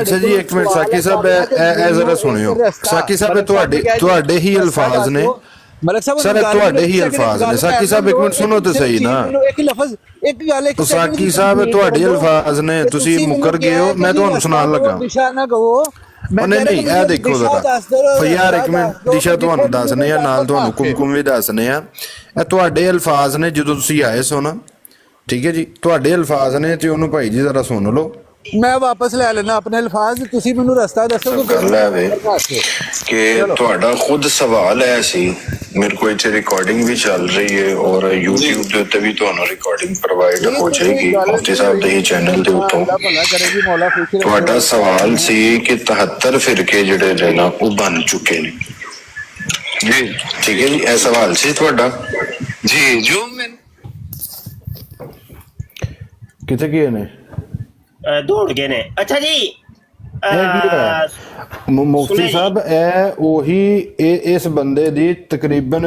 ਅੱਛਾ ਜੀ ਇੱਕ ਮਿੰਟ ਸਾਕੀ ਸਾਹਿਬ ਇਹ ਜ਼ਰਾ ਸੁਣਿਓ ਸਾਕੀ ਸਾਹਿਬ ਤੁਹਾਡੇ ਹੀ ਅਲਫਾਜ਼ ਨੇ ਮਲਕ ਸਾਹਿਬ ਸਰ ਤੁਹਾਡੇ ਹੀ ਅਲਫਾਜ਼ ਨੇ ਸਾਕੀ ਸਾਹਿਬ ਇੱਕ ਮਿੰਟ ਸੁਣੋ ਤੇ ਸਹੀ ਨਾ ਇੱਕ ਲਫ਼ਜ਼ ਇੱਕ ਗੱਲ ਇੱਕ ਸਾਕੀ ਸਾਹਿਬ ਤੁਹਾਡੇ ਅਲਫਾਜ਼ ਨੇ ਤੁਸੀਂ ਮੁਕਰ ਗਏ ਹੋ ਮੈਂ ਤੁਹਾਨੂੰ ਸੁਣਾਉਣ ਲੱਗਾ ਦਿਸ਼ਾ ਨਾ ਕਹੋ ਨਹੀਂ ਇਹ ਦੇਖੋ ਜ਼ਰਾ ਯਾਰ ਇੱਕ ਮਿੰਟ ਦਿਸ਼ਾ ਤੁਹਾਨੂੰ ਦੱਸਨੇ ਆ ਨਾਲ ਤੁਹਾਨੂੰ ਕੁਮਕੁਮ ਵੀ ਦੱਸਨੇ ਆ ਇਹ ਤੁਹਾਡੇ ਅਲਫਾਜ਼ ਨੇ ਜਦੋਂ ਤੁਸੀਂ ਆਏ ਸੋ ਨਾ ਠੀਕ ਹੈ ਜੀ ਤੁਹਾਡੇ ਅਲਫਾਜ਼ ਨੇ ਤੇ ਉਹਨੂੰ ਭਾਈ ਜੀ ਜ਼ਰਾ ਸੁਣ ਲਓ ਮੈਂ ਵਾਪਸ ਲੈ ਲੈਣਾ ਆਪਣੇ ਅਲਫਾਜ਼ ਤੁਸੀਂ ਮੈਨੂੰ ਰਸਤਾ ਦੱਸੋ ਗੱਲ ਹੈ ਵੇ ਕਿ ਤੁਹਾਡਾ ਖੁਦ ਸਵਾਲ ਹੈ ਸੀ ਮੇਰੇ ਕੋਲ ਇੱਥੇ ਰਿਕਾਰਡਿੰਗ ਵੀ ਚੱਲ ਰਹੀ ਹੈ ਔਰ YouTube ਦੇ ਉੱਤੇ ਵੀ ਤੁਹਾਨੂੰ ਰਿਕਾਰਡਿੰਗ ਪ੍ਰੋਵਾਈਡ ਹੋ ਜਾਏਗੀ ਮੁਫਤੀ ਸਾਹਿਬ ਦੇ ਹੀ ਚੈਨਲ ਦੇ ਉੱਤੋਂ ਤੁਹਾਡਾ ਸਵਾਲ ਸੀ ਕਿ 73 ਫਿਰਕੇ ਜਿਹੜੇ ਨੇ ਨਾ ਉਹ ਬਣ ਚੁੱਕੇ ਨੇ ਜੀ ਠੀਕ ਹੈ ਜੀ ਇਹ ਸਵਾਲ ਸੀ ਤੁਹਾਡਾ ਜੀ ਜੋ ਮੈਂ ਕਿੱਥੇ ਗਏ ਨੇ ਦੌੜ ਗਏ ਨੇ। ਅੱਛਾ ਜੀ ਮੁਫਤੀ ਸਾਹਿਬ ਇਹ ਉਹੀ ਇਸ ਬੰਦੇ ਦੀ ਤਕਰੀਬਨ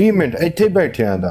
20 ਮਿੰਟ ਇੱਥੇ ਬੈਠਿਆਂ ਦਾ।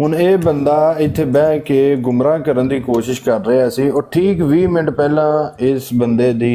ਹੁਣ ਇਹ ਬੰਦਾ ਇੱਥੇ ਬਹਿ ਕੇ ਗੁੰਮਰਾਹ ਕਰਨ ਦੀ ਕੋਸ਼ਿਸ਼ ਕਰ ਰਿਹਾ ਸੀ ਔਰ ਠੀਕ 20 ਮਿੰਟ ਪਹਿਲਾਂ ਇਸ ਬੰਦੇ ਦੀ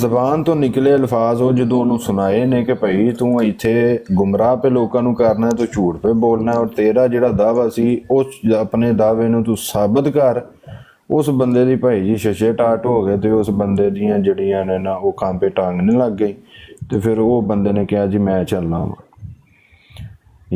ਜ਼ਬਾਨ ਤੋਂ ਨਿਕਲੇ ਅਲਫਾਜ਼ ਉਹ ਜਦੋਂ ਉਹਨੂੰ ਸੁਣਾਏ ਨੇ ਕਿ ਭਾਈ ਤੂੰ ਇੱਥੇ ਗੁੰਮਰਾਹ ਪੇ ਲੋਕਾਂ ਨੂੰ ਕਰਨਾ ਤੂੰ ਝੂਠ ਪੇ ਬੋਲਣਾ ਔਰ ਤੇਰਾ ਜਿਹੜਾ ਦਾਵਾ ਸੀ ਉਸ ਆਪਣੇ ਦਾਅਵੇ ਨੂੰ ਤੂੰ ਸਾਬਤ ਕਰ ਉਸ ਬੰਦੇ ਦੀ ਭਾਈ ਜੀ ਸ਼ਸ਼ੇ ਟਾਟ ਹੋ ਗਏ ਤੇ ਉਸ ਬੰਦੇ ਦੀਆਂ ਜਿਹੜੀਆਂ ਨੇ ਨਾ ਉਹ ਕਾਂਪੇ ਟਾਂਗਣੇ ਲੱਗ ਗਈ ਤੇ ਫਿਰ ਉਹ ਬੰਦੇ ਨੇ ਕਿਹਾ ਜੀ ਮੈਂ ਚੱਲਣਾ ਵਾ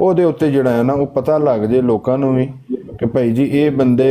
ਉਹਦੇ ਉੱਤੇ ਜਿਹੜਾ ਹੈ ਨਾ ਉਹ ਪਤਾ ਲੱਗ ਜੇ ਲੋਕਾਂ ਨੂੰ ਵੀ ਕਿ ਭਾਈ ਜੀ ਇਹ ਬੰਦੇ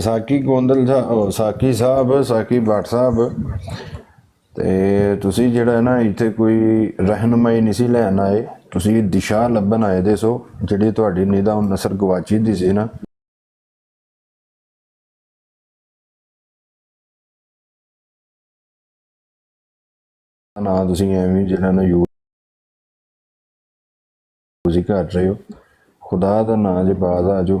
ਸਾਕੀ ਗੋਂਦਲ ਸਾਕੀ ਸਾਹਿਬ ਸਾਕੀ ਭੱਟ ਸਾਹਿਬ ਤੇ ਤੁਸੀਂ ਜਿਹੜਾ ਨਾ ਇੱਥੇ ਕੋਈ ਰਹਿਨਮਾਈ ਨਹੀਂ ਸੀ ਲੈਣ ਆਏ ਤੁਸੀਂ ਦਿਸ਼ਾ ਲੱਭਣ ਆਏ ਦੇ ਸੋ ਜਿਹੜੀ ਤੁਹਾਡੀ ਨਿਦਾ ਨਸਰ ਗਵਾਚੀ ਦੀ ਸੀ ਨਾ ਨਾ ਤੁਸੀਂ ਐਵੇਂ ਜਿਹੜਾ ਨਾ ਯੂਜ਼ ਕਰ ਰਹੇ ਹੋ ਖੁਦਾ ਦਾ ਨਾਂ ਜੇ ਬਾਜ਼ ਆ ਜਾਓ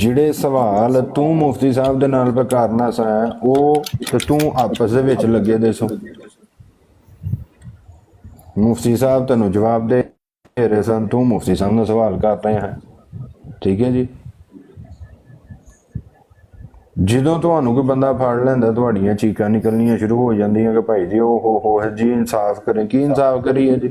ਜਿਹੜੇ ਸਵਾਲ ਤੂੰ ਮੁਫਤੀ ਸਾਹਿਬ ਦੇ ਨਾਲ ਪੇ ਕਰਨਾ ਸਾ ਉਹ ਤੇ ਤੂੰ ਆਪਸ ਦੇ ਵਿੱਚ ਲੱਗੇ ਦੇ ਸੋ ਮੁਫਤੀ ਸਾਹਿਬ ਤੈਨੂੰ ਜਵਾਬ ਦੇ ਰਹੇ ਸਨ ਤੂੰ ਮੁਫਤੀ ਸਾਹਿਬ ਨੂੰ ਸਵਾਲ ਕਰ ਰਹੇ ਹੈ ਠੀਕ ਹੈ ਜੀ ਜਦੋਂ ਤੁਹਾਨੂੰ ਕੋਈ ਬੰਦਾ ਫੜ ਲੈਂਦਾ ਤੁਹਾਡੀਆਂ ਚੀਕਾਂ ਨਿਕਲਣੀਆਂ ਸ਼ੁਰੂ ਹੋ ਜਾਂਦੀਆਂ ਕਿ ਭਾਈ ਜੀ ਉਹ ਹੋ ਜੀ ਇਨਸਾਫ ਕਰੇ। ਕੀ ਇਨਸਾਫ ਕਰੀਏ ਜੀ?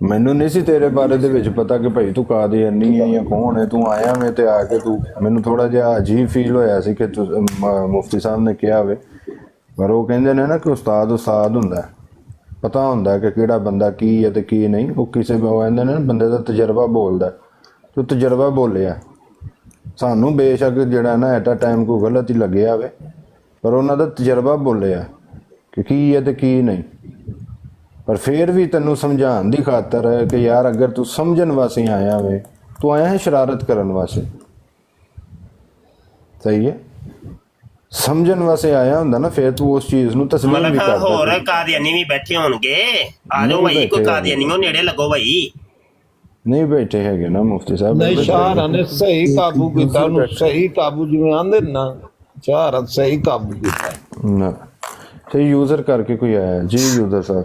ਮੈਨੂੰ ਨਹੀਂ ਸੀ ਤੇਰੇ ਬਾਰੇ ਦੇ ਵਿੱਚ ਪਤਾ ਕਿ ਭਾਈ ਤੂੰ ਕਾਦੀਆਨੀ ਹੈ ਜਾਂ ਕੌਣ ਹੈ। ਤੂੰ ਆਇਆ ਵੇ ਤੇ ਆ ਕੇ ਤੂੰ ਮੈਨੂੰ ਥੋੜਾ ਜਿਹਾ ਅਜੀਬ ਫੀਲ ਹੋਇਆ ਸੀ ਕਿ ਮੁਫਤੀ ਸਾਹਿਬ ਨੇ ਕਿਹਾ ਵੇ, ਪਰ ਉਹ ਕਹਿੰਦੇ ਨੇ ਨਾ ਕਿ ਉਸਤਾਦ ਹੁੰਦਾ, ਪਤਾ ਹੁੰਦਾ ਕਿ ਕਿਹੜਾ ਬੰਦਾ ਕੀ ਹੈ ਤੇ ਕੀ ਨਹੀਂ। ਉਹ ਕਿਸੇ ਉਹ ਕਹਿੰਦੇ ਨੇ ਬੰਦੇ ਦਾ ਤਜਰਬਾ ਬੋਲਦਾ, ਤੂੰ ਤਜਰਬਾ ਬੋਲਿਆ। ਸਾਨੂੰ ਬੇਸ਼ੱਕ ਜਿਹੜਾ ਨਾ ਐਟ ਅ ਟਾਈਮ ਕੋਈ ਗਲਤ ਹੀ ਲੱਗਿਆ ਵੇ, ਪਰ ਉਹਨਾਂ ਦਾ ਤਜਰਬਾ ਬੋਲਿਆ ਕਿ ਕੀ ਹੈ ਤੇ ਕੀ ਨਹੀਂ। ਪਰ ਫਿਰ ਵੀ ਤੈਨੂੰ ਸਮਝਾਉਣ ਦੀ ਖਾਤਰ ਹੈ ਕਿ ਯਾਰ ਅਗਰ ਤੂੰ ਸਮਝਣ ਵਾਸਤੇ ਆਇਆ ਵੇ, ਤੂੰ ਆਇਆ ਹੈ ਸ਼ਰਾਰਤ ਕਰਨ ਵਾਸਤੇ, ਸਹੀ ਹੈ? ਸਮਝਣ ਵਾਸਤੇ ਆਇਆ ਹੁੰਦਾ ਨਾ ਫਿਰ ਤੂੰ ਉਸ ਚੀਜ਼ ਨੂੰ ਤਸਲੀਮ ਵੀ ਕਰਦਾ। ਹੋਰ ਕਾਦੀਆਨੀ ਵੀ ਬੈਠੇ ਹੋਣਗੇ, ਆ ਜਾਓ ਭਾਈ, ਕੋਈ ਕਾਦੀਆਨੀਓ ਨੇੜੇ ਲੱਗੋ ਭਾਈ। ਨਹੀਂ ਬੈਠੇ ਹੈਗੇ ਨਾ ਮੁਫਤੀ ਸਾਹਿਬ। ਨਹੀਂ, ਸ਼ਾਹਰਾਂ ਨੇ ਸਹੀ ਕਾਬੂ ਕੀਤਾ ਉਹਨੂੰ, ਸਹੀ ਕਾਬੂ ਜਿਵੇਂ ਆਂਦੇ ਨਾ, ਸ਼ਾਹਰਾਂ ਸਹੀ ਕਾਬੂ ਕੀਤਾ ਨਾ। ਤੇ ਯੂਜ਼ਰ ਕਰਕੇ ਕੋਈ ਆਇਆ ਜੀ? ਯੂਜ਼ਰ ਸਾਹਿਬ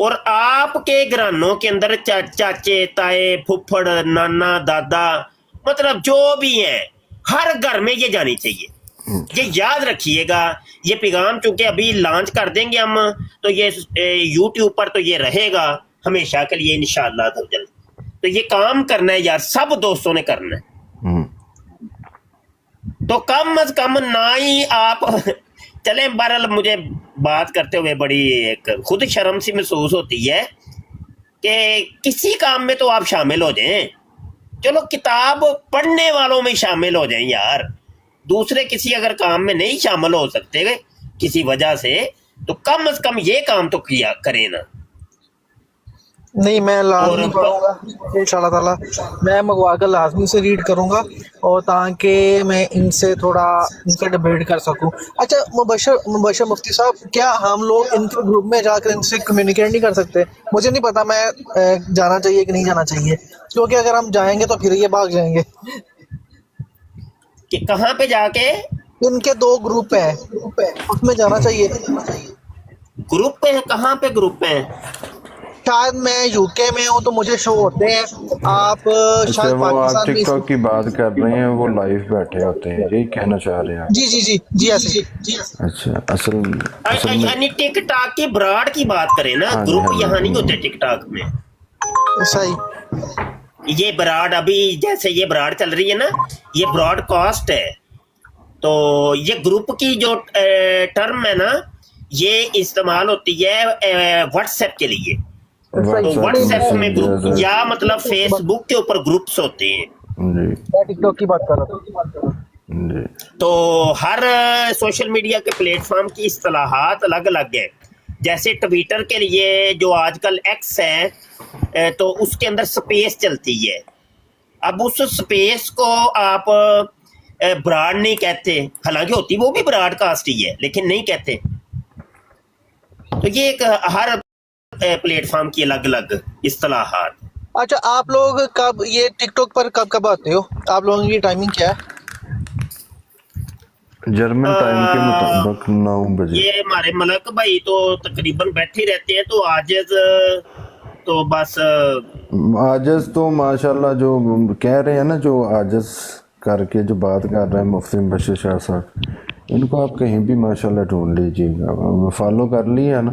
اور آپ کے گھرانوں کے اندر چاچے تائے پھپھڑ نانا دادا مطلب جو بھی ہیں ہر گھر میں یہ جانی چاہیے. یہ یاد رکھیے گا. یہ پیغام چونکہ ابھی لانچ کر دیں گے ہم تو یہ یوٹیوب پر تو یہ رہے گا ہمیشہ کے لیے انشاءاللہ تعالی. تو یہ کام کرنا ہے یار, سب دوستوں نے کرنا ہے. تو کم از کم نہ ہی آپ چلیں. بہرحال مجھے بات کرتے ہوئے بڑی ایک خود شرم سی محسوس ہوتی ہے کہ کسی کام میں تو آپ شامل ہو جائیں. چلو کتاب پڑھنے والوں میں شامل ہو جائیں یار. دوسرے کسی اگر کام میں نہیں شامل ہو سکتے کسی وجہ سے تو کم از کم یہ کام تو کیا کریں نا. نہیں میں لازمی پڑھوں گا انشاءاللہ تعالیٰ. میں منگوا کر لازمی سے ریڈ کروں گا اور تاکہ میں ان سے تھوڑا ان کا ڈبیٹ کر سکوں. اچھا مبشر مفتی صاحب, کیا ہم لوگ ان کے گروپ میں جا کر ان سے کمیونیکیٹ نہیں کر سکتے؟ مجھے نہیں پتا میں جانا چاہیے کہ نہیں جانا چاہیے, کیونکہ اگر ہم جائیں گے تو پھر یہ بھاگ جائیں گے. کہ کہاں پہ جا کے ان کے 2 گروپ ہیں اس میں جانا چاہیے. گروپ پہ ہیں؟ کہاں پہ گروپ پہ ہیں؟ شاید میں یو کے میں ہوں تو مجھے شو ہوتے ہیں. آپ شاید وہ آپ پاکستان ٹک میں. ٹاک کی بات کر رہے ہیں, وہ لائیو بیٹھے ہوتے ہیں, یہی کہنا چاہ رہے ہیں؟ جی جی جی جی ایسے. اچھا اصل میں یعنی ٹک ٹاک کی براڈ کی بات کریں نا, گروپ یہاں نہیں ہوتے ٹک ٹاک میں. صحیح. یہ براڈ ابھی جیسے یہ براڈ چل رہی ہے نا, یہ براڈ کاسٹ ہے. تو یہ گروپ کی جو ٹرم ہے نا یہ استعمال ہوتی ہے واٹس ایپ کے لیے. تو واٹس ایپ میں گروپ یا مطلب فیس بک کے اوپر گروپس ہوتے ہیں. میں ٹک ٹاک کی بات کر رہا تھا. تو ہر سوشل میڈیا کے پلیٹ فارم کی اصطلاحات الگ الگ ہیں. جیسے ٹویٹر کے لیے جو آج کل ایکس ہے تو اس کے اندر سپیس چلتی ہے. اب اس سپیس کو آپ براڈ نہیں کہتے, حالانکہ ہوتی وہ بھی براڈ کاسٹ ہی ہے لیکن نہیں کہتے. تو یہ ایک ہر پلیٹ فارم کی الگ الگ اصطلاحات. اچھا آپ لوگ کب یہ ٹک ٹاک پر کب آتے ہو؟ آپ لوگوں کی ٹائمنگ کیا ہے؟ جرمن ٹائم کے مطابق 9 بجے. یہ ہمارے ملک بھائی تو تقریباً بیٹھے رہتے ہیں. تو عاجز تو بس عاجز تو ماشاءاللہ جو کہہ رہے ہیں نا, جو عاجز کر کے جو بات کر رہے ہیں مفتی مبشر شاہ صاحب, ان کو آپ کہیں بھی ماشاءاللہ ڈھونڈ لیجیے گا. فالو کر لیا نا,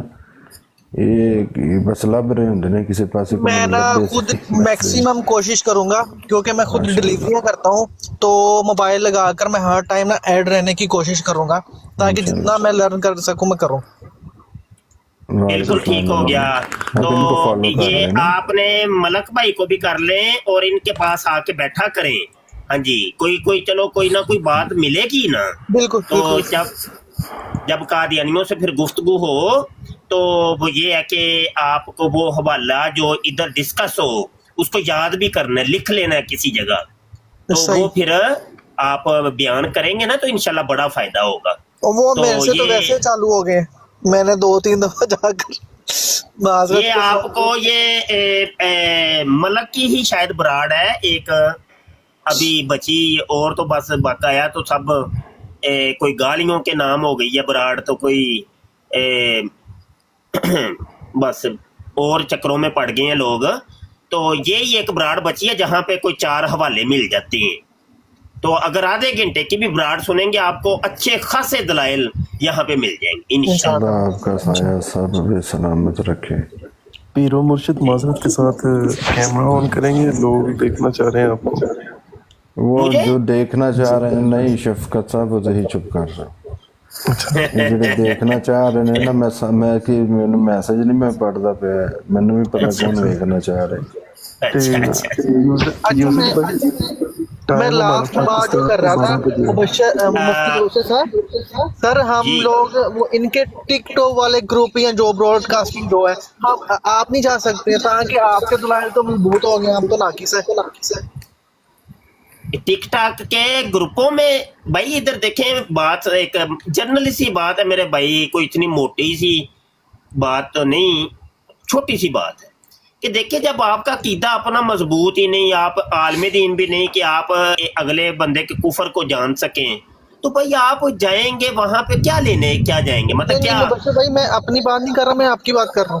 یہ بس لب رہے ہوں نے کسی پاس. میں نا خود میکسیمم کوشش کروں گا کیونکہ میں خود ڈلیوریاں کرتا ہوں تو موبائل لگا کر میں ہر ٹائم نا ایڈ رہنے کی کوشش کروں گا تاکہ جتنا میں لرن کر سکوں میں کروں. بالکل ٹھیک ہو گیا. تو یہ آپ نے ملک بھائی کو بھی کر لیں اور ان کے پاس آ کے بیٹھا کریں. ہاں جی, کوئی چلو کوئی نہ کوئی بات ملے گی نا. بالکل. تو جب قادیانیوں سے پھر گفتگو ہو تو وہ یہ ہے کہ آپ کو وہ حوالہ جو ادھر ڈسکس ہو اس کو یاد بھی کرنا ہے, لکھ لینا ہے کسی جگہ. تو وہ پھر آپ بیان کریں گے نا تو انشاءاللہ بڑا فائدہ ہوگا. وہ میرے سے تو ویسے چالو ہو گئے, میں نے 2-3 دفعہ جا کر یہ آپ کو یہ ملک کی ہی شاید براڈ ہے ایک ابھی بچی, اور تو بس بقایا تو سب کوئی گالیوں کے نام ہو گئی ہے براڈ. تو کوئی بس اور چکروں میں پڑ گئے ہیں لوگ. تو یہی ایک براڈ بچی ہے جہاں پہ کوئی 4 حوالے مل جاتے ہیں. تو اگر آدھے گھنٹے کی بھی براڈ سنیں گے آپ کو اچھے خاصے دلائل یہاں پہ مل جائیں گے انشاءاللہ. آپ کا سایہ سب سلامت رکھے. پیر و مرشد معذرت کے ساتھ کیمرہ آن کریں گے, لوگ دیکھنا چاہ رہے ہیں آپ کو. وہ جو دیکھنا چاہ رہے ہیں نہیں شفقت صاحب وہی چپ کر رہا ہوں. جڑے دیکھنا چاہ رہے ہیں نا, میں کہ میسج نہیں میں پڑھتا پیا, مینوں بھی پتا کون دیکھنا چاہ رہے. میں لاسٹ بات جو کر رہا تھا مفتی صاحب, سر ہم لوگ ان کے ٹک ٹاک والے گروپ یا جو براڈ کاسٹنگ جو ہے آپ نہیں جا سکتے تاکہ آپ کے دلائل تو مضبوط ہو گئے, ہم تو ناقص ہے. ٹک ٹاک کے گروپوں میں بھائی ادھر دیکھیں بات ایک جنرلی سی بات ہے میرے بھائی, کوئی اتنی موٹی سی بات تو نہیں, چھوٹی سی بات ہے کہ دیکھیں جب آپ کا عقیدہ اپنا مضبوط ہی نہیں, آپ عالم دین بھی نہیں کہ آپ اگلے بندے کے کفر کو جان سکیں, تو بھائی آپ جائیں گے وہاں پہ کیا لینے, کیا جائیں گے, مطلب کیا. بھائی میں اپنی بات نہیں کر رہا, میں آپ کی بات کر رہا ہوں.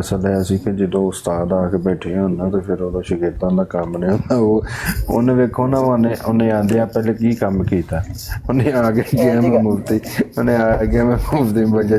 ਅਸਲ ਹੈ ਅਸੀਂ ਕਿ ਜਦੋਂ ਉਸਤਾਦ ਆ ਕੇ ਬੈਠੇ ਹੋਣਾ ਤੇ ਫਿਰ ਉਹਦਾ ਸ਼ਾਗਿਰਦਾਂ ਦਾ ਕੰਮ ਨੇ ਹੁੰਦਾ। ਉਹਨੇ ਵੇਖੋ ਨਾ ਉਹਨੇ ਆਂਦੇ ਆ ਪਹਿਲੇ ਕੀ ਕੰਮ ਕੀਤਾ, ਉਹਨੇ ਆ ਕੇ ਗਿਆ ਮੈਂ ਮੁਫਤੀ, ਉਹਨੇ ਆ ਕੇ ਮੈਂ ਮੁਫਤੀ ਬਜਾ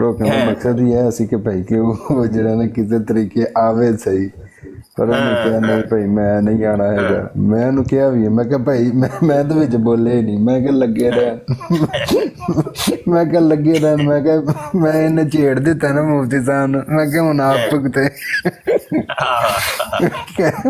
ਰੋਕਣ ਦਾ ਮਕਸਦ ਇਹ ਹੈ ਸੀ ਕਿ ਭਾਈ ਕਿ ਉਹ ਜਿਹੜਾ ਨਾ ਕਿਸੇ ਤਰੀਕੇ ਆਵੇ ਸਹੀ, ਪਰ ਉਹਨੇ ਕਿਹਾ ਨਹੀਂ ਭਾਈ ਮੈਂ ਨਹੀਂ ਆਣਾ ਹੈਗਾ। ਮੈਂ ਉਹਨੂੰ ਕਿਹਾ ਵੀ ਮੈਂ ਕਿਹਾ ਭਾਈ ਮੈਂ ਤਾਂ ਵਿੱਚ ਬੋਲੇ ਹੀ ਨਹੀਂ, ਮੈਂ ਕਿਹਾ ਲੱਗੇ ਰਹਿਣ, ਮੈਂ ਕਿਹਾ ਲੱਗੇ ਰਹਿਣ, ਮੈਂ ਕਿਹਾ ਮੈਂ ਇਹਨੇ ਛੇੜ ਦਿੱਤਾ ਨਾ ਮੁਫਤੀ ਸਾਹਿਬ ਨੂੰ, ਮੈਂ ਕਿਹਾ ਹੁਣ ਆਪ ਭੁਗਤੇ।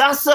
10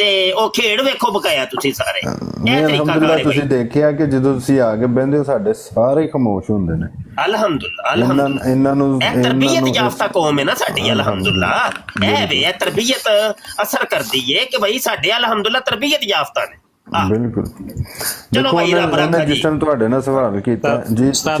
ਤੇ ਉਹ ਖੇਡ ਵੇਖੋ ਬਕਾਇਆ ਤੁਸੀਂ ਸਾਰੇ। ਇਹ ਤਰੀਕਾ ਕਰੇ ਤੁਸੀਂ ਦੇਖਿਆ ਕਿ ਜਦੋਂ ਤੁਸੀਂ ਆ ਕੇ ਬਹਿੰਦੇ ਹੋ ਸਾਡੇ ਸਾਰੇ ਖਾਮੋਸ਼ ਹੁੰਦੇ ਨੇ। ਅਲਹਮਦੁਲਿਲਾ ਅਲਹਮਦੁਲਿਲਾ, ਇਹਨਾਂ ਨੂੰ ਇਹ ਤਰਬੀਅਤ ਯਾਫਤਾ ਕੌਮ ਹੈ ਨਾ ਸਾਡੀ ਅਲਹਮਦੁਲਿਲਾ। ਇਹ ਵੇ ਇਹ ਤਰਬੀਅਤ ਅਸਰ ਕਰਦੀ ਹੈ ਕਿ ਭਾਈ ਸਾਡੇ ਅਲਹਮਦੁਲਿਲਾ ਤਰਬੀਅਤ ਯਾਫਤਾ ਨੇ। ਬਿਲਕੁਲ। ਚਲੋ ਭਾਈ ਰੱਬ ਰੱਖਾ ਜੀ। ਜਿਸ ਤਰ੍ਹਾਂ ਤੁਹਾਡੇ ਨਾਲ ਸਵਾਲ ਕੀਤਾ ਜੀ ਉਸਤਾਦ